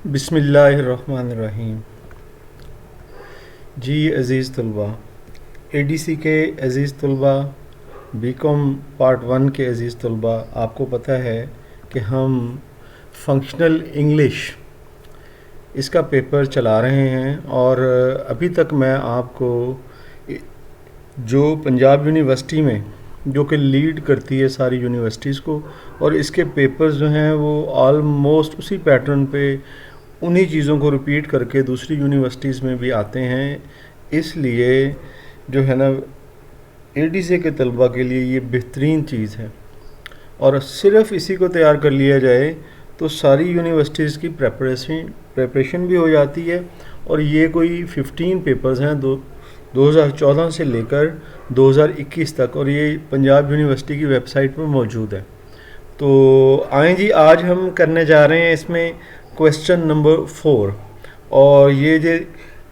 बिस्मिल्लाहिर्रहमानिर्रहीम। जी अज़ीज़ तलबा, एडीसी के अज़ीज़ तलबा, बीकॉम पार्ट 1 के अज़ीज़ तलबा, आपको पता है कि हम फंक्शनल इंग्लिश इसका पेपर चला रहे हैं और अभी तक मैं आपको जो पंजाब यूनिवर्सिटी में जो कि लीड करती है सारी यूनिवर्सिटीज़ को, और इसके पेपर्स जो हैं वो ऑलमोस्ट उसी पैटर्न पे उन्हीं चीज़ों को रिपीट करके दूसरी यूनिवर्सिटीज़ में भी आते हैं। इसलिए जो है ना, एडीसी के तलबा के लिए ये बेहतरीन चीज़ है और सिर्फ इसी को तैयार कर लिया जाए तो सारी यूनिवर्सिटीज़ की प्रेपरेशन भी हो जाती है। और ये कोई 15 पेपर्स हैं 2014 से लेकर 2021 तक, और ये पंजाब यूनिवर्सिटी की वेबसाइट पर मौजूद है। तो आए जी, आज हम करने जा रहे हैं इसमें क्वेश्चन नंबर 4, और ये जो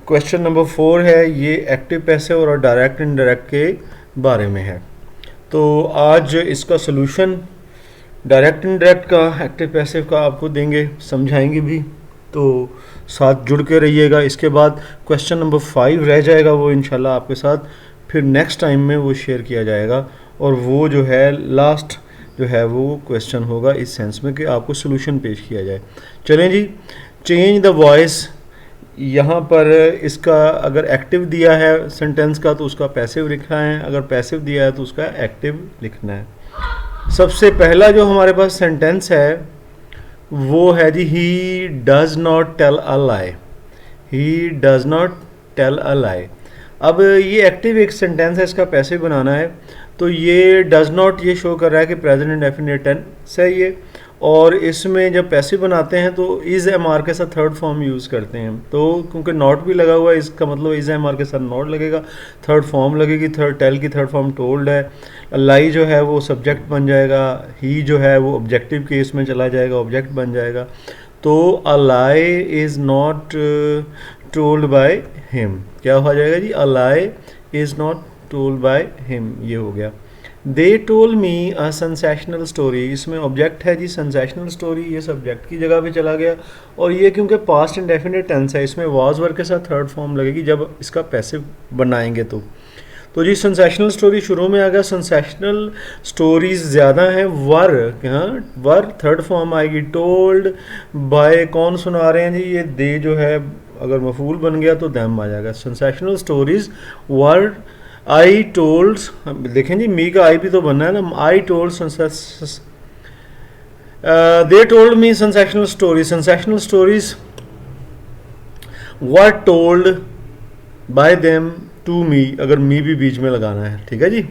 क्वेश्चन नंबर 4 है ये एक्टिव पैसिव और डायरेक्ट इनडायरेक्ट के बारे में है। तो आज इसका सलूशन डायरेक्ट इनडायरेक्ट का, एक्टिव पैसिव का आपको देंगे, समझाएंगे भी, तो साथ जुड़ के रहिएगा। इसके बाद क्वेश्चन नंबर 5 रह जाएगा, वो इंशाल्लाह आपके साथ फिर नेक्स्ट टाइम में वो शेयर किया जाएगा, और वो जो है लास्ट जो है वो क्वेश्चन होगा इस सेंस में कि आपको सलूशन पेश किया जाए। चलें जी, चेंज द वॉइस। यहाँ पर इसका अगर एक्टिव दिया है सेंटेंस का तो उसका पैसिव लिखना है, अगर पैसिव दिया है तो उसका एक्टिव लिखना है। सबसे पहला जो हमारे पास सेंटेंस है वो है जी, he does not tell a lie. He does not tell a lie. अब ये एक्टिव एक सेंटेंस है, इसका पैसिव बनाना है, तो ये डज नॉट ये शो कर रहा है कि प्रेजेंट इंडेफिनिट टेंस है ये, और इसमें जब पैसिव बनाते हैं तो इज़ एम आर के साथ थर्ड फॉर्म यूज़ करते हैं। तो क्योंकि नॉट भी लगा हुआ है, इसका मतलब इज़ एम आर के साथ नॉट लगेगा, थर्ड फॉर्म लगेगी, टेल की थर्ड फॉर्म टोल्ड है, लाई जो है वो सब्जेक्ट बन जाएगा, ही जो है वो ऑब्जेक्टिव केस में चला जाएगा, ऑब्जेक्ट बन जाएगा। तो a lie is not told by him, क्या हो जाएगा जी, a lie is not told by him, ये हो गया। They told me a sensational story, इसमें ऑब्जेक्ट है जी सेंसेशनल स्टोरी, ये सब्जेक्ट की जगह पे चला गया, और ये क्योंकि पास्ट इंडेफिनिट टेंस है इसमें वाज वर्ब के साथ थर्ड फॉर्म लगेगी जब इसका पैसिव बनाएंगे। तो जी सेंसेशनल स्टोरी शुरू में आ गया, सेंसेशनल स्टोरीज ज़्यादा हैं, वर थर्ड फॉर्म आएगी, टोल्ड बाय कौन सुना रहे हैं जी, ये दे जो है अगर मफूल बन गया तो दैम आ जाएगा। Sensational stories were I told, देखें जी मी का आई भी तो बनना है ना, I told they told me sensational stories, sensational stories were told by them to me, अगर मी भी बीच में लगाना है, ठीक है जी।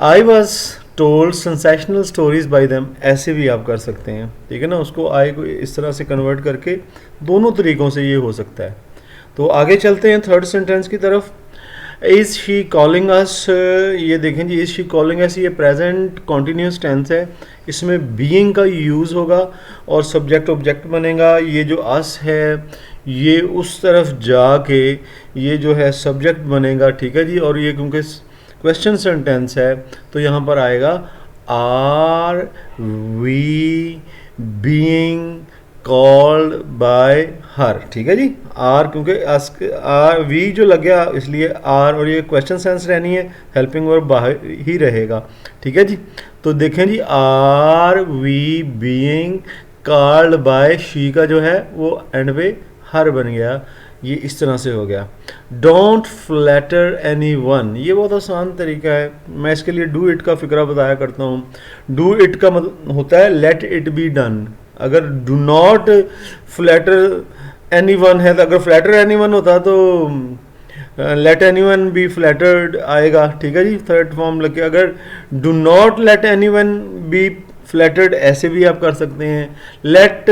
I was told sensational stories by them, ऐसे भी आप कर सकते हैं, ठीक है ना, उसको आई को इस तरह से कन्वर्ट करके दोनों तरीक़ों से ये हो सकता है। तो आगे चलते हैं थर्ड सेंटेंस की तरफ। इज़ शी कॉलिंग अस, ये देखें जी, इज़ शी कॉलिंग अस, ये प्रेजेंट कॉन्टीन्यूस टेंस है, इसमें बीइंग का यूज़ होगा और सब्जेक्ट ऑब्जेक्ट बनेगा। ये जो अस है ये उस तरफ जाके ये जो है सब्जेक्ट बनेगा, ठीक है जी। और ये क्योंकि क्वेश्चन सेंटेंस है तो यहाँ पर आएगा are we being called by her, ठीक है जी। आर क्योंकि आर वी जो लग गया इसलिए आर, और ये क्वेश्चन सेंस रहनी है, हेल्पिंग वर्ब बाहर ही रहेगा, ठीक है जी। तो देखें जी, are we being called by, she का जो है वो एंड पे हर बन गया, ये इस तरह से हो गया। डोंट फ्लैटर एनी वन, ये बहुत आसान तरीका है, मैं इसके लिए डू इट का फिक्रा बताया करता हूँ। डू इट का मतलब होता है लेट इट बी डन, अगर do not flatter any one है तो, अगर फ्लैटर एनी वन होता तो let any one be flattered आएगा, ठीक है जी, थर्ड फॉर्म लगे। अगर do not let any one be flattered ऐसे भी आप कर सकते हैं, let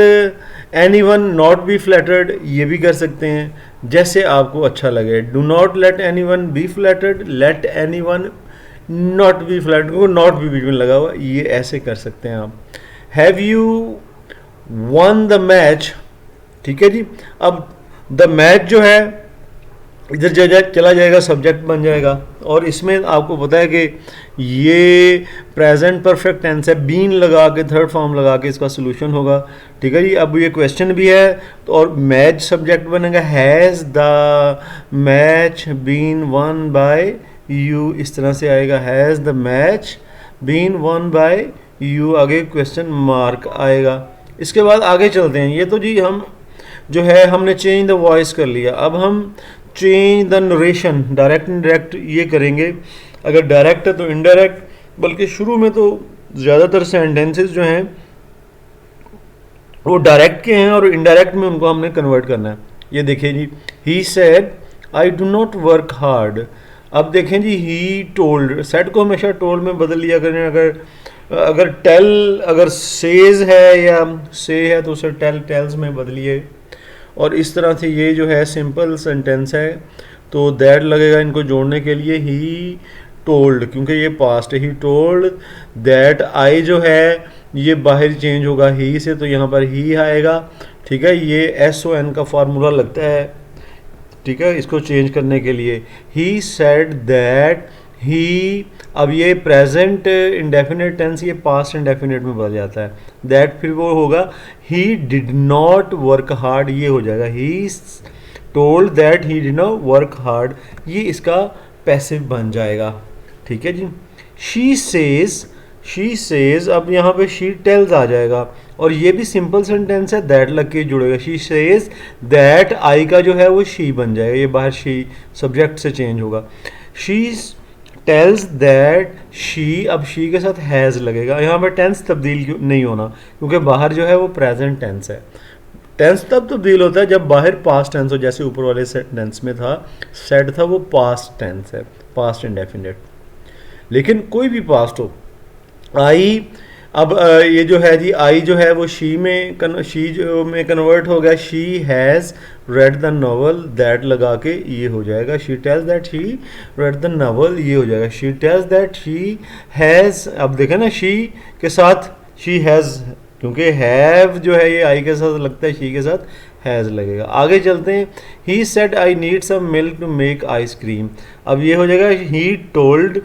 any one not be flattered ये भी कर सकते हैं, जैसे आपको अच्छा लगे। Do not let any one be flattered, late any one not be flattered, वो नॉट भी बीच में लगा हुआ, ये ऐसे कर सकते हैं आप। Have you one the match, ठीक है जी। अब द मैच जो है इधर चला जाएगा, सब्जेक्ट बन जाएगा। और इसमें आपको पता है कि ये प्रेजेंट परफेक्ट टेंस है, बीन लगा के थर्ड फॉर्म लगा के इसका सोल्यूशन होगा। ठीक है जी। अब ये क्वेश्चन भी है तो और मैच सब्जेक्ट बनेगा, has the match been won by you, इस तरह से आएगा, has the match been won by you, आगे क्वेश्चन मार्क आएगा। इसके बाद आगे चलते हैं। ये तो जी हम जो है हमने चेंज द वॉइस कर लिया। अब हम change the narration, direct indirect ये करेंगे। अगर डायरेक्ट है तो इनडायरेक्ट, बल्कि शुरू में तो ज़्यादातर सेंटेंसेस जो हैं वो डायरेक्ट के हैं और इनडायरेक्ट में उनको हमने कन्वर्ट करना है। ये देखिए जी, he said I do not work hard. अब देखें जी, ही टोल्ड, सेड को हमेशा टोल्ड में बदल लिया करें। अगर टेल, अगर सेज है या से है तो उसे टेल्स में बदलिए। और इस तरह से ये जो है सिंपल सेंटेंस है तो दैट लगेगा इनको जोड़ने के लिए। ही टोल्ड, क्योंकि ये पास्ट है, ही टोल्ड दैट। आई जो है ये बाहर चेंज होगा ही से, तो यहाँ पर ही आएगा। ठीक है, ये SON का फार्मूला लगता है। ठीक है, इसको चेंज करने के लिए ही सेड दैट ही, अब ये प्रेजेंट इंडेफिनिट टेंस ये पास्ट इंडेफिनिट में बदल जाता है। दैट फिर वो होगा ही डिड नॉट वर्क हार्ड, ये हो जाएगा he told that he did not work hard, ये इसका पैसिव बन जाएगा। ठीक है जी। शी सेज, अब यहाँ पे शी टेल्स आ जाएगा और ये भी सिंपल सेंटेंस है, दैट लग के जुड़ेगा। शी सेज दैट, आई का जो है वो शी बन जाएगा, ये बाहर शी सब्जेक्ट से चेंज होगा। शी टेल्स दैट शी, अब शी के साथ हैज़ लगेगा। यहाँ पर टेंस तब्दील नहीं होना क्योंकि बाहर जो है वो प्रेजेंट टेंस है। टेंस तब तब्दील होता है जब बाहर पास्ट टेंस हो, जैसे ऊपर वाले सेंटेंस में था, सेड था, वो पास्ट टेंस है, पास्ट इंडेफिनिट। लेकिन कोई भी पास्ट हो, आई, अब ये जो है जी, आई जो है वो शी में कन्वर्ट हो गया। She has read the novel, that लगा के ये हो जाएगा। She tells that she read the novel, ये हो जाएगा। She tells that she has, अब देखें ना शी के साथ शी हैज़, क्योंकि हैव जो है ये आई के साथ लगता है, शी के साथ हैज़ लगेगा। आगे चलते हैं। He said I need some milk to make ice cream, अब ये हो जाएगा ही टोल्ड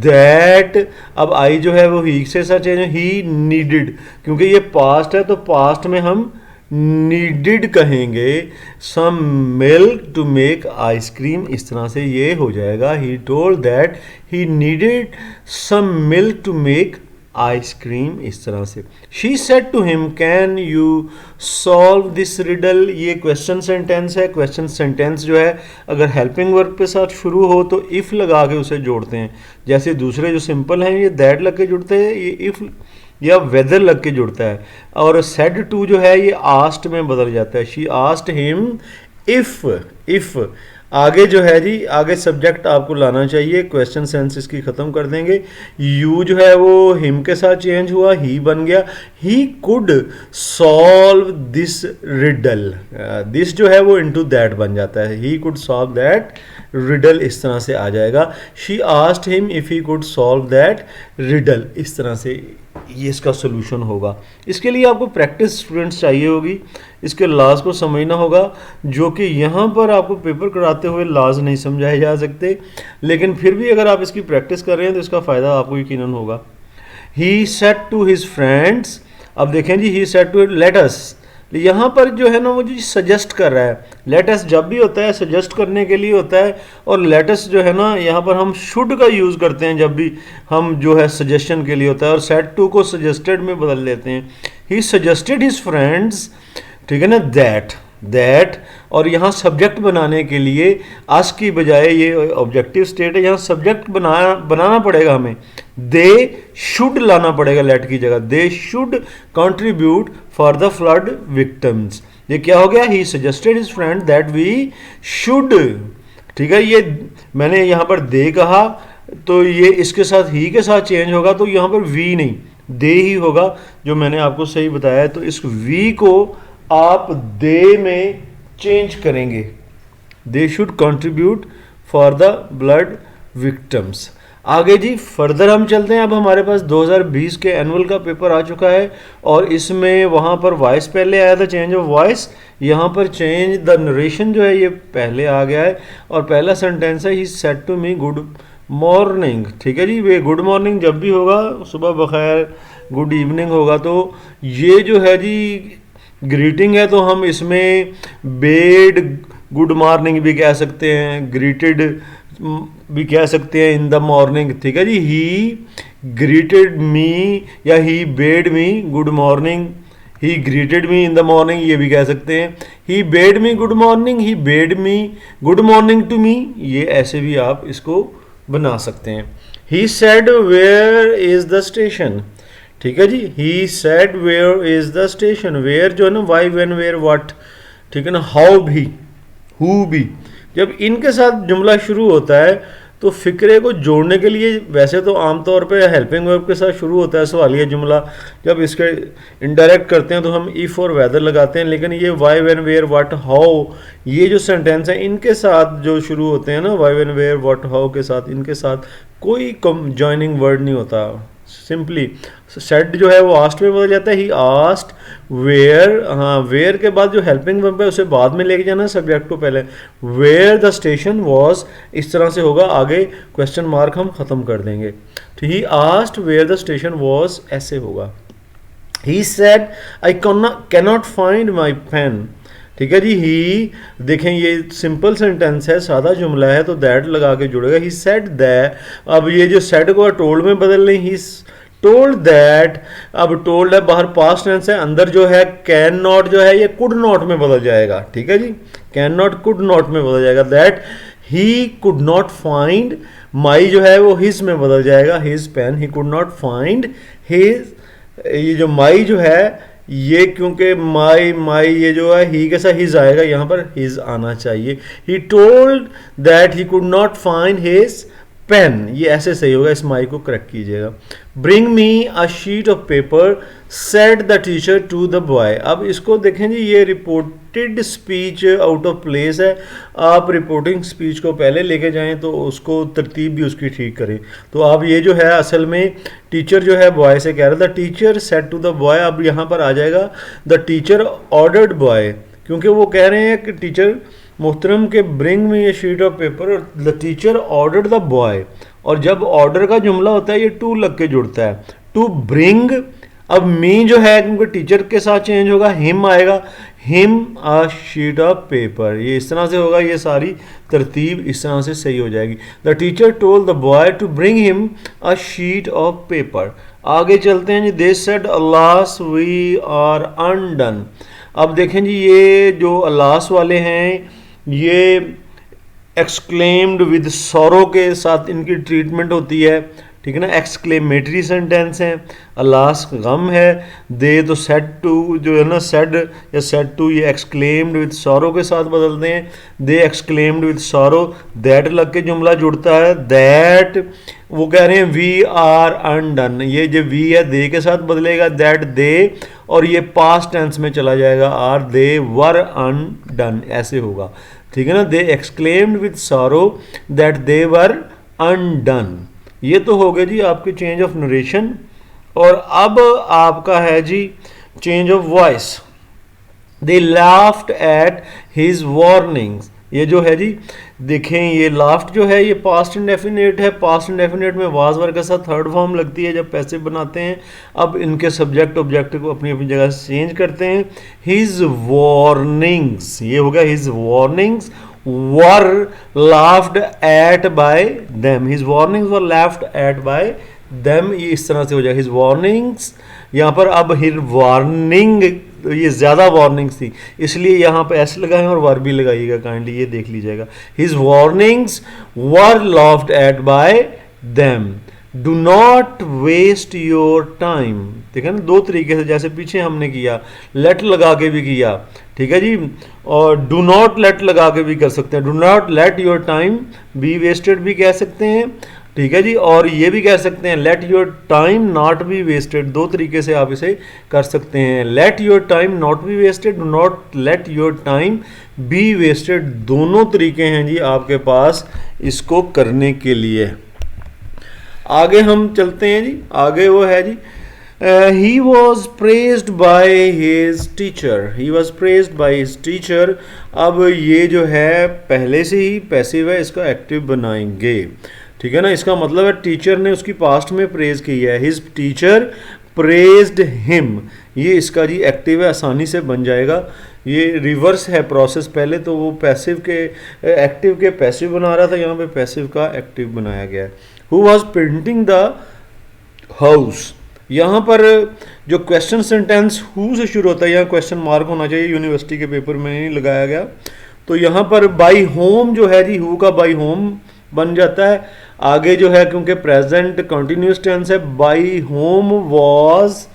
दैट, अब आई जो है वो ही से साथ चेंज, ही नीडिड, क्योंकि ये पास्ट है तो पास्ट में हम नीडिड कहेंगे, some milk to make ice cream, इस तरह से ये हो जाएगा। He told that he needed some milk to make ice cream, इस तरह से। She said to him can you solve this riddle, ये क्वेश्चन सेंटेंस है। क्वेश्चन सेंटेंस जो है अगर हेल्पिंग वर्ब के साथ शुरू हो तो इफ़ लगा के उसे जोड़ते हैं। जैसे दूसरे जो सिंपल हैं ये दैट लग के जुड़ते हैं, ये इफ़ या वेदर लग के जुड़ता है। और सेड टू जो है ये आस्ट में बदल जाता है। शी आस्ट हिम इफ़ आगे जो है जी, आगे सब्जेक्ट आपको लाना चाहिए। क्वेश्चन सेंस इसकी ख़त्म कर देंगे। यू जो है वो हिम के साथ चेंज हुआ, ही बन गया। He could solve this riddle, this जो है वो इनटू दैट बन जाता है। He could solve that riddle, इस तरह से आ जाएगा। She asked him if he could solve that riddle, इस तरह से ये इसका सोल्यूशन होगा। इसके लिए आपको प्रैक्टिस स्टूडेंट्स चाहिए होगी, इसके लॉज को समझना होगा, जो कि यहाँ पर आपको पेपर कराते हुए लॉज नहीं समझाए जा सकते, लेकिन फिर भी अगर आप इसकी प्रैक्टिस कर रहे हैं तो इसका फ़ायदा आपको यकीनन होगा। He said to his friends, अब देखें जी, he said to let us, यहाँ पर जो है ना वो जी सजेस्ट कर रहा है। लेट अस जब भी होता है सजेस्ट करने के लिए होता है, और लेट अस जो है ना यहाँ पर हम शुड का यूज़ करते हैं जब भी हम जो है सजेशन के लिए होता है, और सेड टू को सजेस्टेड में बदल देते हैं। ही सजेस्टेड हिज फ्रेंड्स, ठीक है ना, दैट, और यहाँ सब्जेक्ट बनाने के लिए अस की बजाय ये ऑब्जेक्टिव स्टेट है, यहाँ सब्जेक्ट बनाना पड़ेगा हमें। दे शुड लाना पड़ेगा लेट की जगह। They should contribute for the flood victims, ये क्या हो गया, he suggested his friend that we should, ठीक है। ये मैंने यहाँ पर दे कहा तो ये इसके साथ ही के साथ चेंज होगा, तो यहाँ पर वी नहीं दे ही होगा, जो मैंने आपको सही बताया। तो इस वी को आप दे में चेंज करेंगे, दे should contribute for the blood victims. आगे जी फर्दर हम चलते हैं। अब हमारे पास 2020 के एनुअल का पेपर आ चुका है और इसमें वहाँ पर वॉइस पहले आया था, चेंज ऑफ वॉइस, यहाँ पर चेंज द नरेशन जो है ये पहले आ गया है। और पहला सेंटेंस है he said to me good morning. ठीक है जी, वे गुड मॉर्निंग जब भी होगा, सुबह बखैर, गुड इवनिंग होगा, तो ये जो है जी ग्रीटिंग है, तो हम इसमें बेड गुड मॉर्निंग भी कह सकते हैं, ग्रीटेड भी कह सकते हैं इन द मॉर्निंग। ठीक है जी, ही ग्रीटेड मी या he bade me good morning, he greeted me in the morning ये भी कह सकते हैं। He bade me good morning, he bade me good morning to me, ये ऐसे भी आप इसको बना सकते हैं। He said where is the station. ठीक है जी, he said where is the station. Where जो है ना, वाई, व्हेन, वेयर, व्हाट। ठीक है ना, हाउ भी, हु भी, जब इनके साथ जुमला शुरू होता है तो फिक्रे को जोड़ने के लिए वैसे तो आमतौर पे हेल्पिंग वर्ब के साथ शुरू होता है सवालिया जुमला, जब इसके इनडायरेक्ट करते हैं तो हम इफ़ और वेदर लगाते हैं, लेकिन ये why, when, where, what, how, ये जो सेंटेंस हैं इनके साथ जो शुरू होते हैं ना, why, when, where, what, how के साथ, इनके साथ कोई जॉइनिंग वर्ड नहीं होता। सिंपली सेड जो है वो आस्ट में बदल जाता है, ही आस्ट वेयर। हाँ, वेयर के बाद जो हेल्पिंग वर्ब है उसे बाद में लेके जाना, सब्जेक्ट को पहले। वेयर द स्टेशन वॉज, इस तरह से होगा, आगे क्वेश्चन मार्क हम ख़त्म कर देंगे। तो he asked where the station was, ऐसे होगा। He said I cannot find my pen. ठीक है जी, ही देखें ये सिंपल सेंटेंस है, सादा जुमला है, तो दैट लगा के जुड़ेगा। ही सेड दैट, अब ये जो सेड को टोल्ड में बदल लें, ही टोल्ड दैट, अब टोल्ड है बाहर पास्ट टेंस है, अंदर जो है कैन नॉट जो है ये कुड नॉट में बदल जाएगा। ठीक है जी, कैन नॉट कुड नॉट में बदल जाएगा। That he could not find, my जो है वो हिज में बदल जाएगा, his pen. He could not find his, ये जो माई जो है ये क्योंकि माई ये जो है ही के साथ हिज आएगा, यहाँ पर हिज आना चाहिए। He told that he could not find his pen, ये ऐसे सही होगा, इस माई को करेक्ट कीजिएगा। Bring me a sheet of paper said the teacher to the boy. अब इसको देखें जी, ये reported speech out of place है, आप रिपोर्टिंग स्पीच को पहले लेके जाएं तो उसको तरतीब भी उसकी ठीक करें। तो आप ये जो है असल में टीचर जो है बॉय से कह रहा था, teacher said to the boy, अब यहाँ पर आ जाएगा द टीचर ऑर्डर्ड बॉय, क्योंकि वो कह रहे हैं कि टीचर मोहतरम के ब्रिंग में ये sheet of paper, the teacher ordered the boy, और जब ऑर्डर का जुमला होता है ये टू लग के जुड़ता है, टू ब्रिंग। अब मी जो है क्योंकि टीचर के साथ चेंज होगा, हिम आएगा, him a sheet of paper, ये इस तरह से होगा, ये सारी तरतीब इस तरह से सही हो जाएगी। The teacher told the boy to bring him a sheet of paper. आगे चलते हैं जी, they said alas we are undone. अब देखें जी, ये जो अलास वाले हैं ये एक्सक्लेम्ड विद सॉरो के साथ इनकी ट्रीटमेंट होती है। ठीक है ना, एक्सक्लेमेटरी सेंटेंस है, अलास गम है, दे तो सेड टू जो है ना, सेड या सेड टू ये एक्सक्लेम्ड विद सॉरो के साथ बदलते हैं, दे एक्सक्लेम्ड विद सॉरो, दैट लग के जुमला जुड़ता है। दैट वो कह रहे हैं वी आर अनडन, ये जो वी है दे के साथ बदलेगा, दैट दे, और ये पास्ट टेंस में चला जाएगा, आर दे वर अनडन, ऐसे होगा। ठीक है ना, they exclaimed with sorrow that they were undone. ये तो हो गया जी आपके चेंज ऑफ नरेशन। और अब आपका है जी change of voice. They laughed at his warnings, ये जो है जी देखें, ये लाफ्ट जो है ये पास्ट इंडेफिनेट है, पास्ट इंडेफिनेट में वाज वर्ग के साथ थर्ड फॉर्म लगती है जब पैसे बनाते हैं। अब इनके सब्जेक्ट ऑब्जेक्ट को अपनी अपनी जगह से चेंज करते हैं। हिज वार्निंग्स, ये हो गया his warnings were laughed at by them, his warnings were laughed at by them, ये इस तरह से हो जाएगा हिज वार्निंग्स। यहाँ पर अब हिज वार्निंग, ये ज़्यादा वार्निंग्स थी इसलिए यहाँ पे एस लगाएं और वर भी लगाइएगा काइंडली, ये देख लीजिएगा। His warnings were laughed at by them. Do not waste your time, ठीक है ना, दो तरीके से, जैसे पीछे हमने किया लेट लगा के भी किया, ठीक है जी, और डू नॉट लेट लगा के भी कर सकते हैं, do not let your time be wasted भी कह सकते हैं, ठीक है जी, और ये भी कह सकते हैं let your time not be wasted, दो तरीके से आप इसे कर सकते हैं। Let your time not be wasted, do not let your time be wasted, दोनों तरीके हैं जी आपके पास इसको करने के लिए। आगे हम चलते हैं जी, आगे वो है जी, he was praised by his teacher, he was praised by his teacher. अब ये जो है पहले से ही पैसिव है, इसका एक्टिव बनाएंगे, ठीक है ना। इसका मतलब है टीचर ने उसकी पास्ट में प्रेज की है, हिज टीचर प्रेज्ड हिम, ये इसका जी एक्टिव है, आसानी से बन जाएगा। ये रिवर्स है प्रोसेस, पहले तो वो पैसिव के एक्टिव के पैसिव बना रहा था, यहाँ पे पैसिव का एक्टिव बनाया गया है। Who was painting the house, यहाँ पर जो क्वेश्चन सेंटेंस हु से शुरू होता है, यहाँ क्वेश्चन मार्क होना चाहिए, यूनिवर्सिटी के पेपर में नहीं लगाया गया। तो यहाँ पर बाई होम जो है जी, हु का बाई होम बन जाता है। आगे जो है क्योंकि प्रेजेंट कंटिन्यूस टेंस है, by home was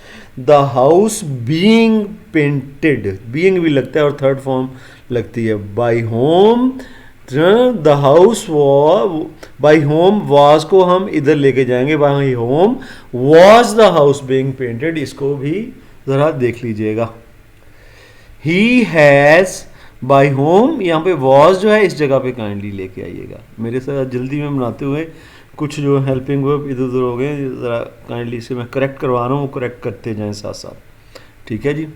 the house being painted, being भी लगता है और थर्ड फॉर्म लगती है। By home the house by home was को हम इधर लेके जाएंगे, by home was the house being painted, इसको भी जरा देख लीजिएगा। ही हैज बाई होम, यहाँ पे वॉज जो है इस जगह पे काइंडली लेके आइएगा, मेरे साथ जल्दी में बनाते हुए कुछ जो हेल्पिंग वर्ब इधर उधर हो गए, ज़रा काइंडली इसे मैं करेक्ट करवा रहा हूँ, वो करेक्ट करते जाएं साथ साथ, ठीक है जी।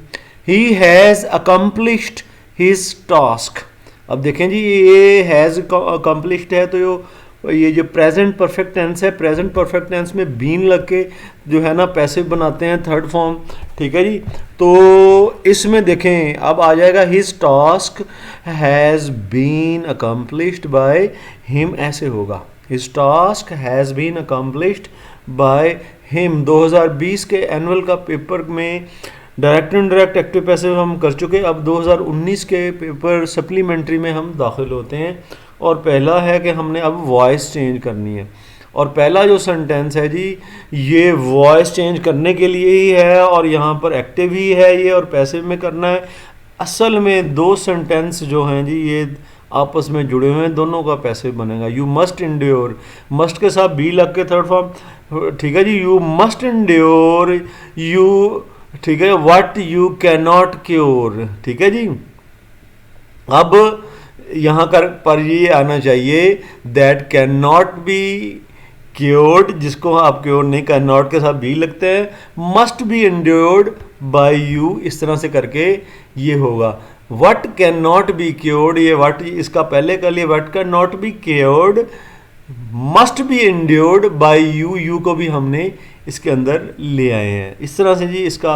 He has accomplished his task, अब देखें जी ये हैज़ अकम्पलिश्ड है, तो ये जो प्रेजेंट परफेक्ट टेंस है, प्रेजेंट परफेक्ट टेंस में बीन लग के जो है ना पैसिव बनाते हैं थर्ड फॉर्म, ठीक है जी। तो इसमें देखें अब आ जाएगा his task has been accomplished by him, ऐसे होगा, his task has been accomplished by him. 2020 के एनुअल का पेपर में डायरेक्ट इनडायरेक्ट एक्टिव पैसिव हम कर चुके, अब 2019 के पेपर सप्लीमेंट्री में हम दाखिल होते हैं, और पहला है कि हमने अब वॉइस चेंज करनी है, और पहला जो सेंटेंस है जी ये वॉइस चेंज करने के लिए ही है, और यहाँ पर एक्टिव ही है ये, और पैसिव में करना है। असल में दो सेंटेंस जो हैं जी ये आपस में जुड़े हुए हैं, दोनों का पैसिव बनेगा। यू मस्ट इंड्योर, मस्ट के साथ बी लग के थर्ड फॉर्म, ठीक है जी। यू मस्ट इंड्योर यू, ठीक है, what you can not cure, ठीक है जी। अब यहाँ पर ये आना चाहिए that can not be cured, जिसको आप क्योर नहीं, कैन नॉट के साथ बी लगते हैं, must be endured by you, इस तरह से करके ये होगा। What can not be cured, ये व्हाट इसका पहले कर लिए, what can not be cured must be endured by you, you को भी हमने इसके अंदर ले आए हैं। इस तरह से जी इसका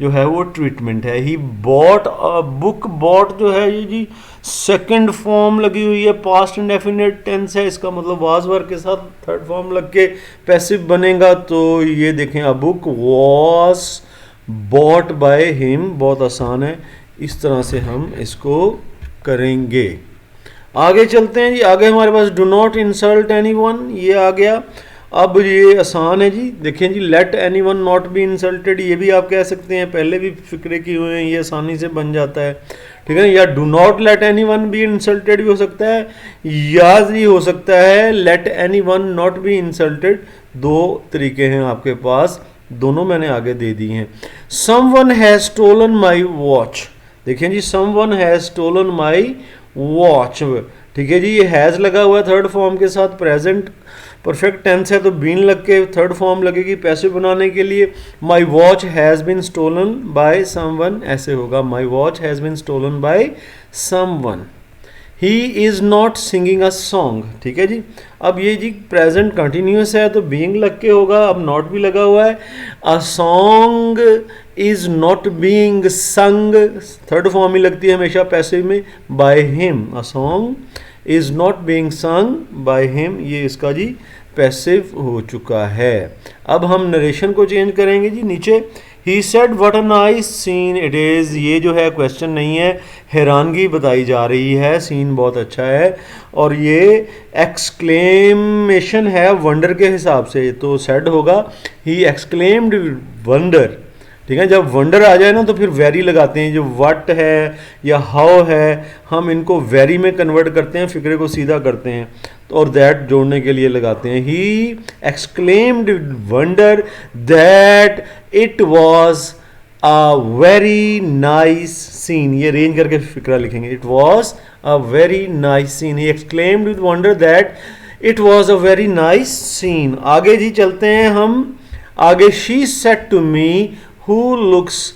जो है वो ट्रीटमेंट है। He bought a book, bought जो है ये जी सेकंड फॉर्म लगी हुई है, पास्ट इंडेफिनिट टेंस है, इसका मतलब वाज वर्ब के साथ थर्ड फॉर्म लग के पैसिव बनेगा। तो ये देखें, a book was bought by him, बहुत आसान है, इस तरह से हम इसको करेंगे। आगे चलते हैं जी, आगे हमारे पास डू नॉट इंसल्ट एनीवन, ये आ गया। अब ये आसान है जी, देखें जी, let anyone not be insulted, ये भी आप कह सकते हैं, पहले भी फिक्रे किए हुए हैं, ये आसानी से बन जाता है, ठीक है ना। या do not let anyone be insulted भी हो सकता है, या ये हो सकता है let anyone not be insulted, दो तरीके हैं आपके पास, दोनों मैंने आगे दे दी हैं। Someone has stolen my watch, देखें जी, someone has stolen my watch, ठीक है जी। ये हैज़ लगा हुआ है थर्ड फॉर्म के साथ, प्रेजेंट परफेक्ट टेंस है तो बीन लग के थर्ड फॉर्म लगेगी पैसिव बनाने के लिए। My watch has been stolen by someone, ऐसे होगा, my watch has been stolen by someone. He is not singing a song, ठीक है जी। अब ये जी प्रेजेंट कंटिन्यूस है तो बीइंग लग के होगा, अब नॉट भी लगा हुआ है। A song is not being संग, थर्ड फॉर्म ही लगती है हमेशा पैसिव में, by him. A song is not being sung by him, ये इसका जी पैसिव हो चुका है। अब हम नरेशन को चेंज करेंगे जी। नीचे he said what a nice seen it is, ये जो है क्वेश्चन नहीं है, हैरानगी बताई जा रही है, सीन बहुत अच्छा है, और ये एक्सक्लेमेशन है वंडर के हिसाब से, तो सेड होगा ही एक्सक्लेम्ड वंडर, ठीक है। जब वंडर आ जाए ना तो फिर वेरी लगाते हैं, जो व्हाट है या हाउ है हम इनको वेरी में कन्वर्ट करते हैं, फिक्रे को सीधा करते हैं, तो और दैट जोड़ने के लिए लगाते हैं। He exclaimed wonder that it was a very nice scene, ये रेंज करके फिक्रा लिखेंगे, it was a very nice scene. He exclaimed with wonder that it was a very nice scene. आगे जी चलते हैं हम आगे। She said to me who looks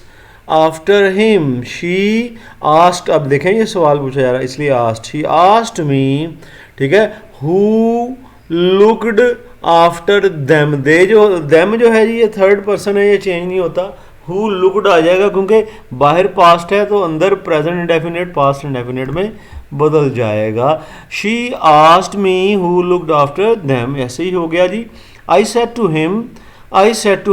after him. She asked, अब देखें ये सवाल पूछा जा रहा है इसलिए आस्ट। शी आस्ट मी, ठीक है, हु लुकड आफ्टर देम। दे जो देम जो है जी ये थर्ड पर्सन है, ये चेंज नहीं होता। हु लुकड आ जाएगा क्योंकि बाहर पास्ट है तो अंदर प्रेजेंट इंडेफिनेट पास्ट इंडेफिनेट में बदल जाएगा। She asked me who looked after them, ऐसे ही हो गया जी। I said to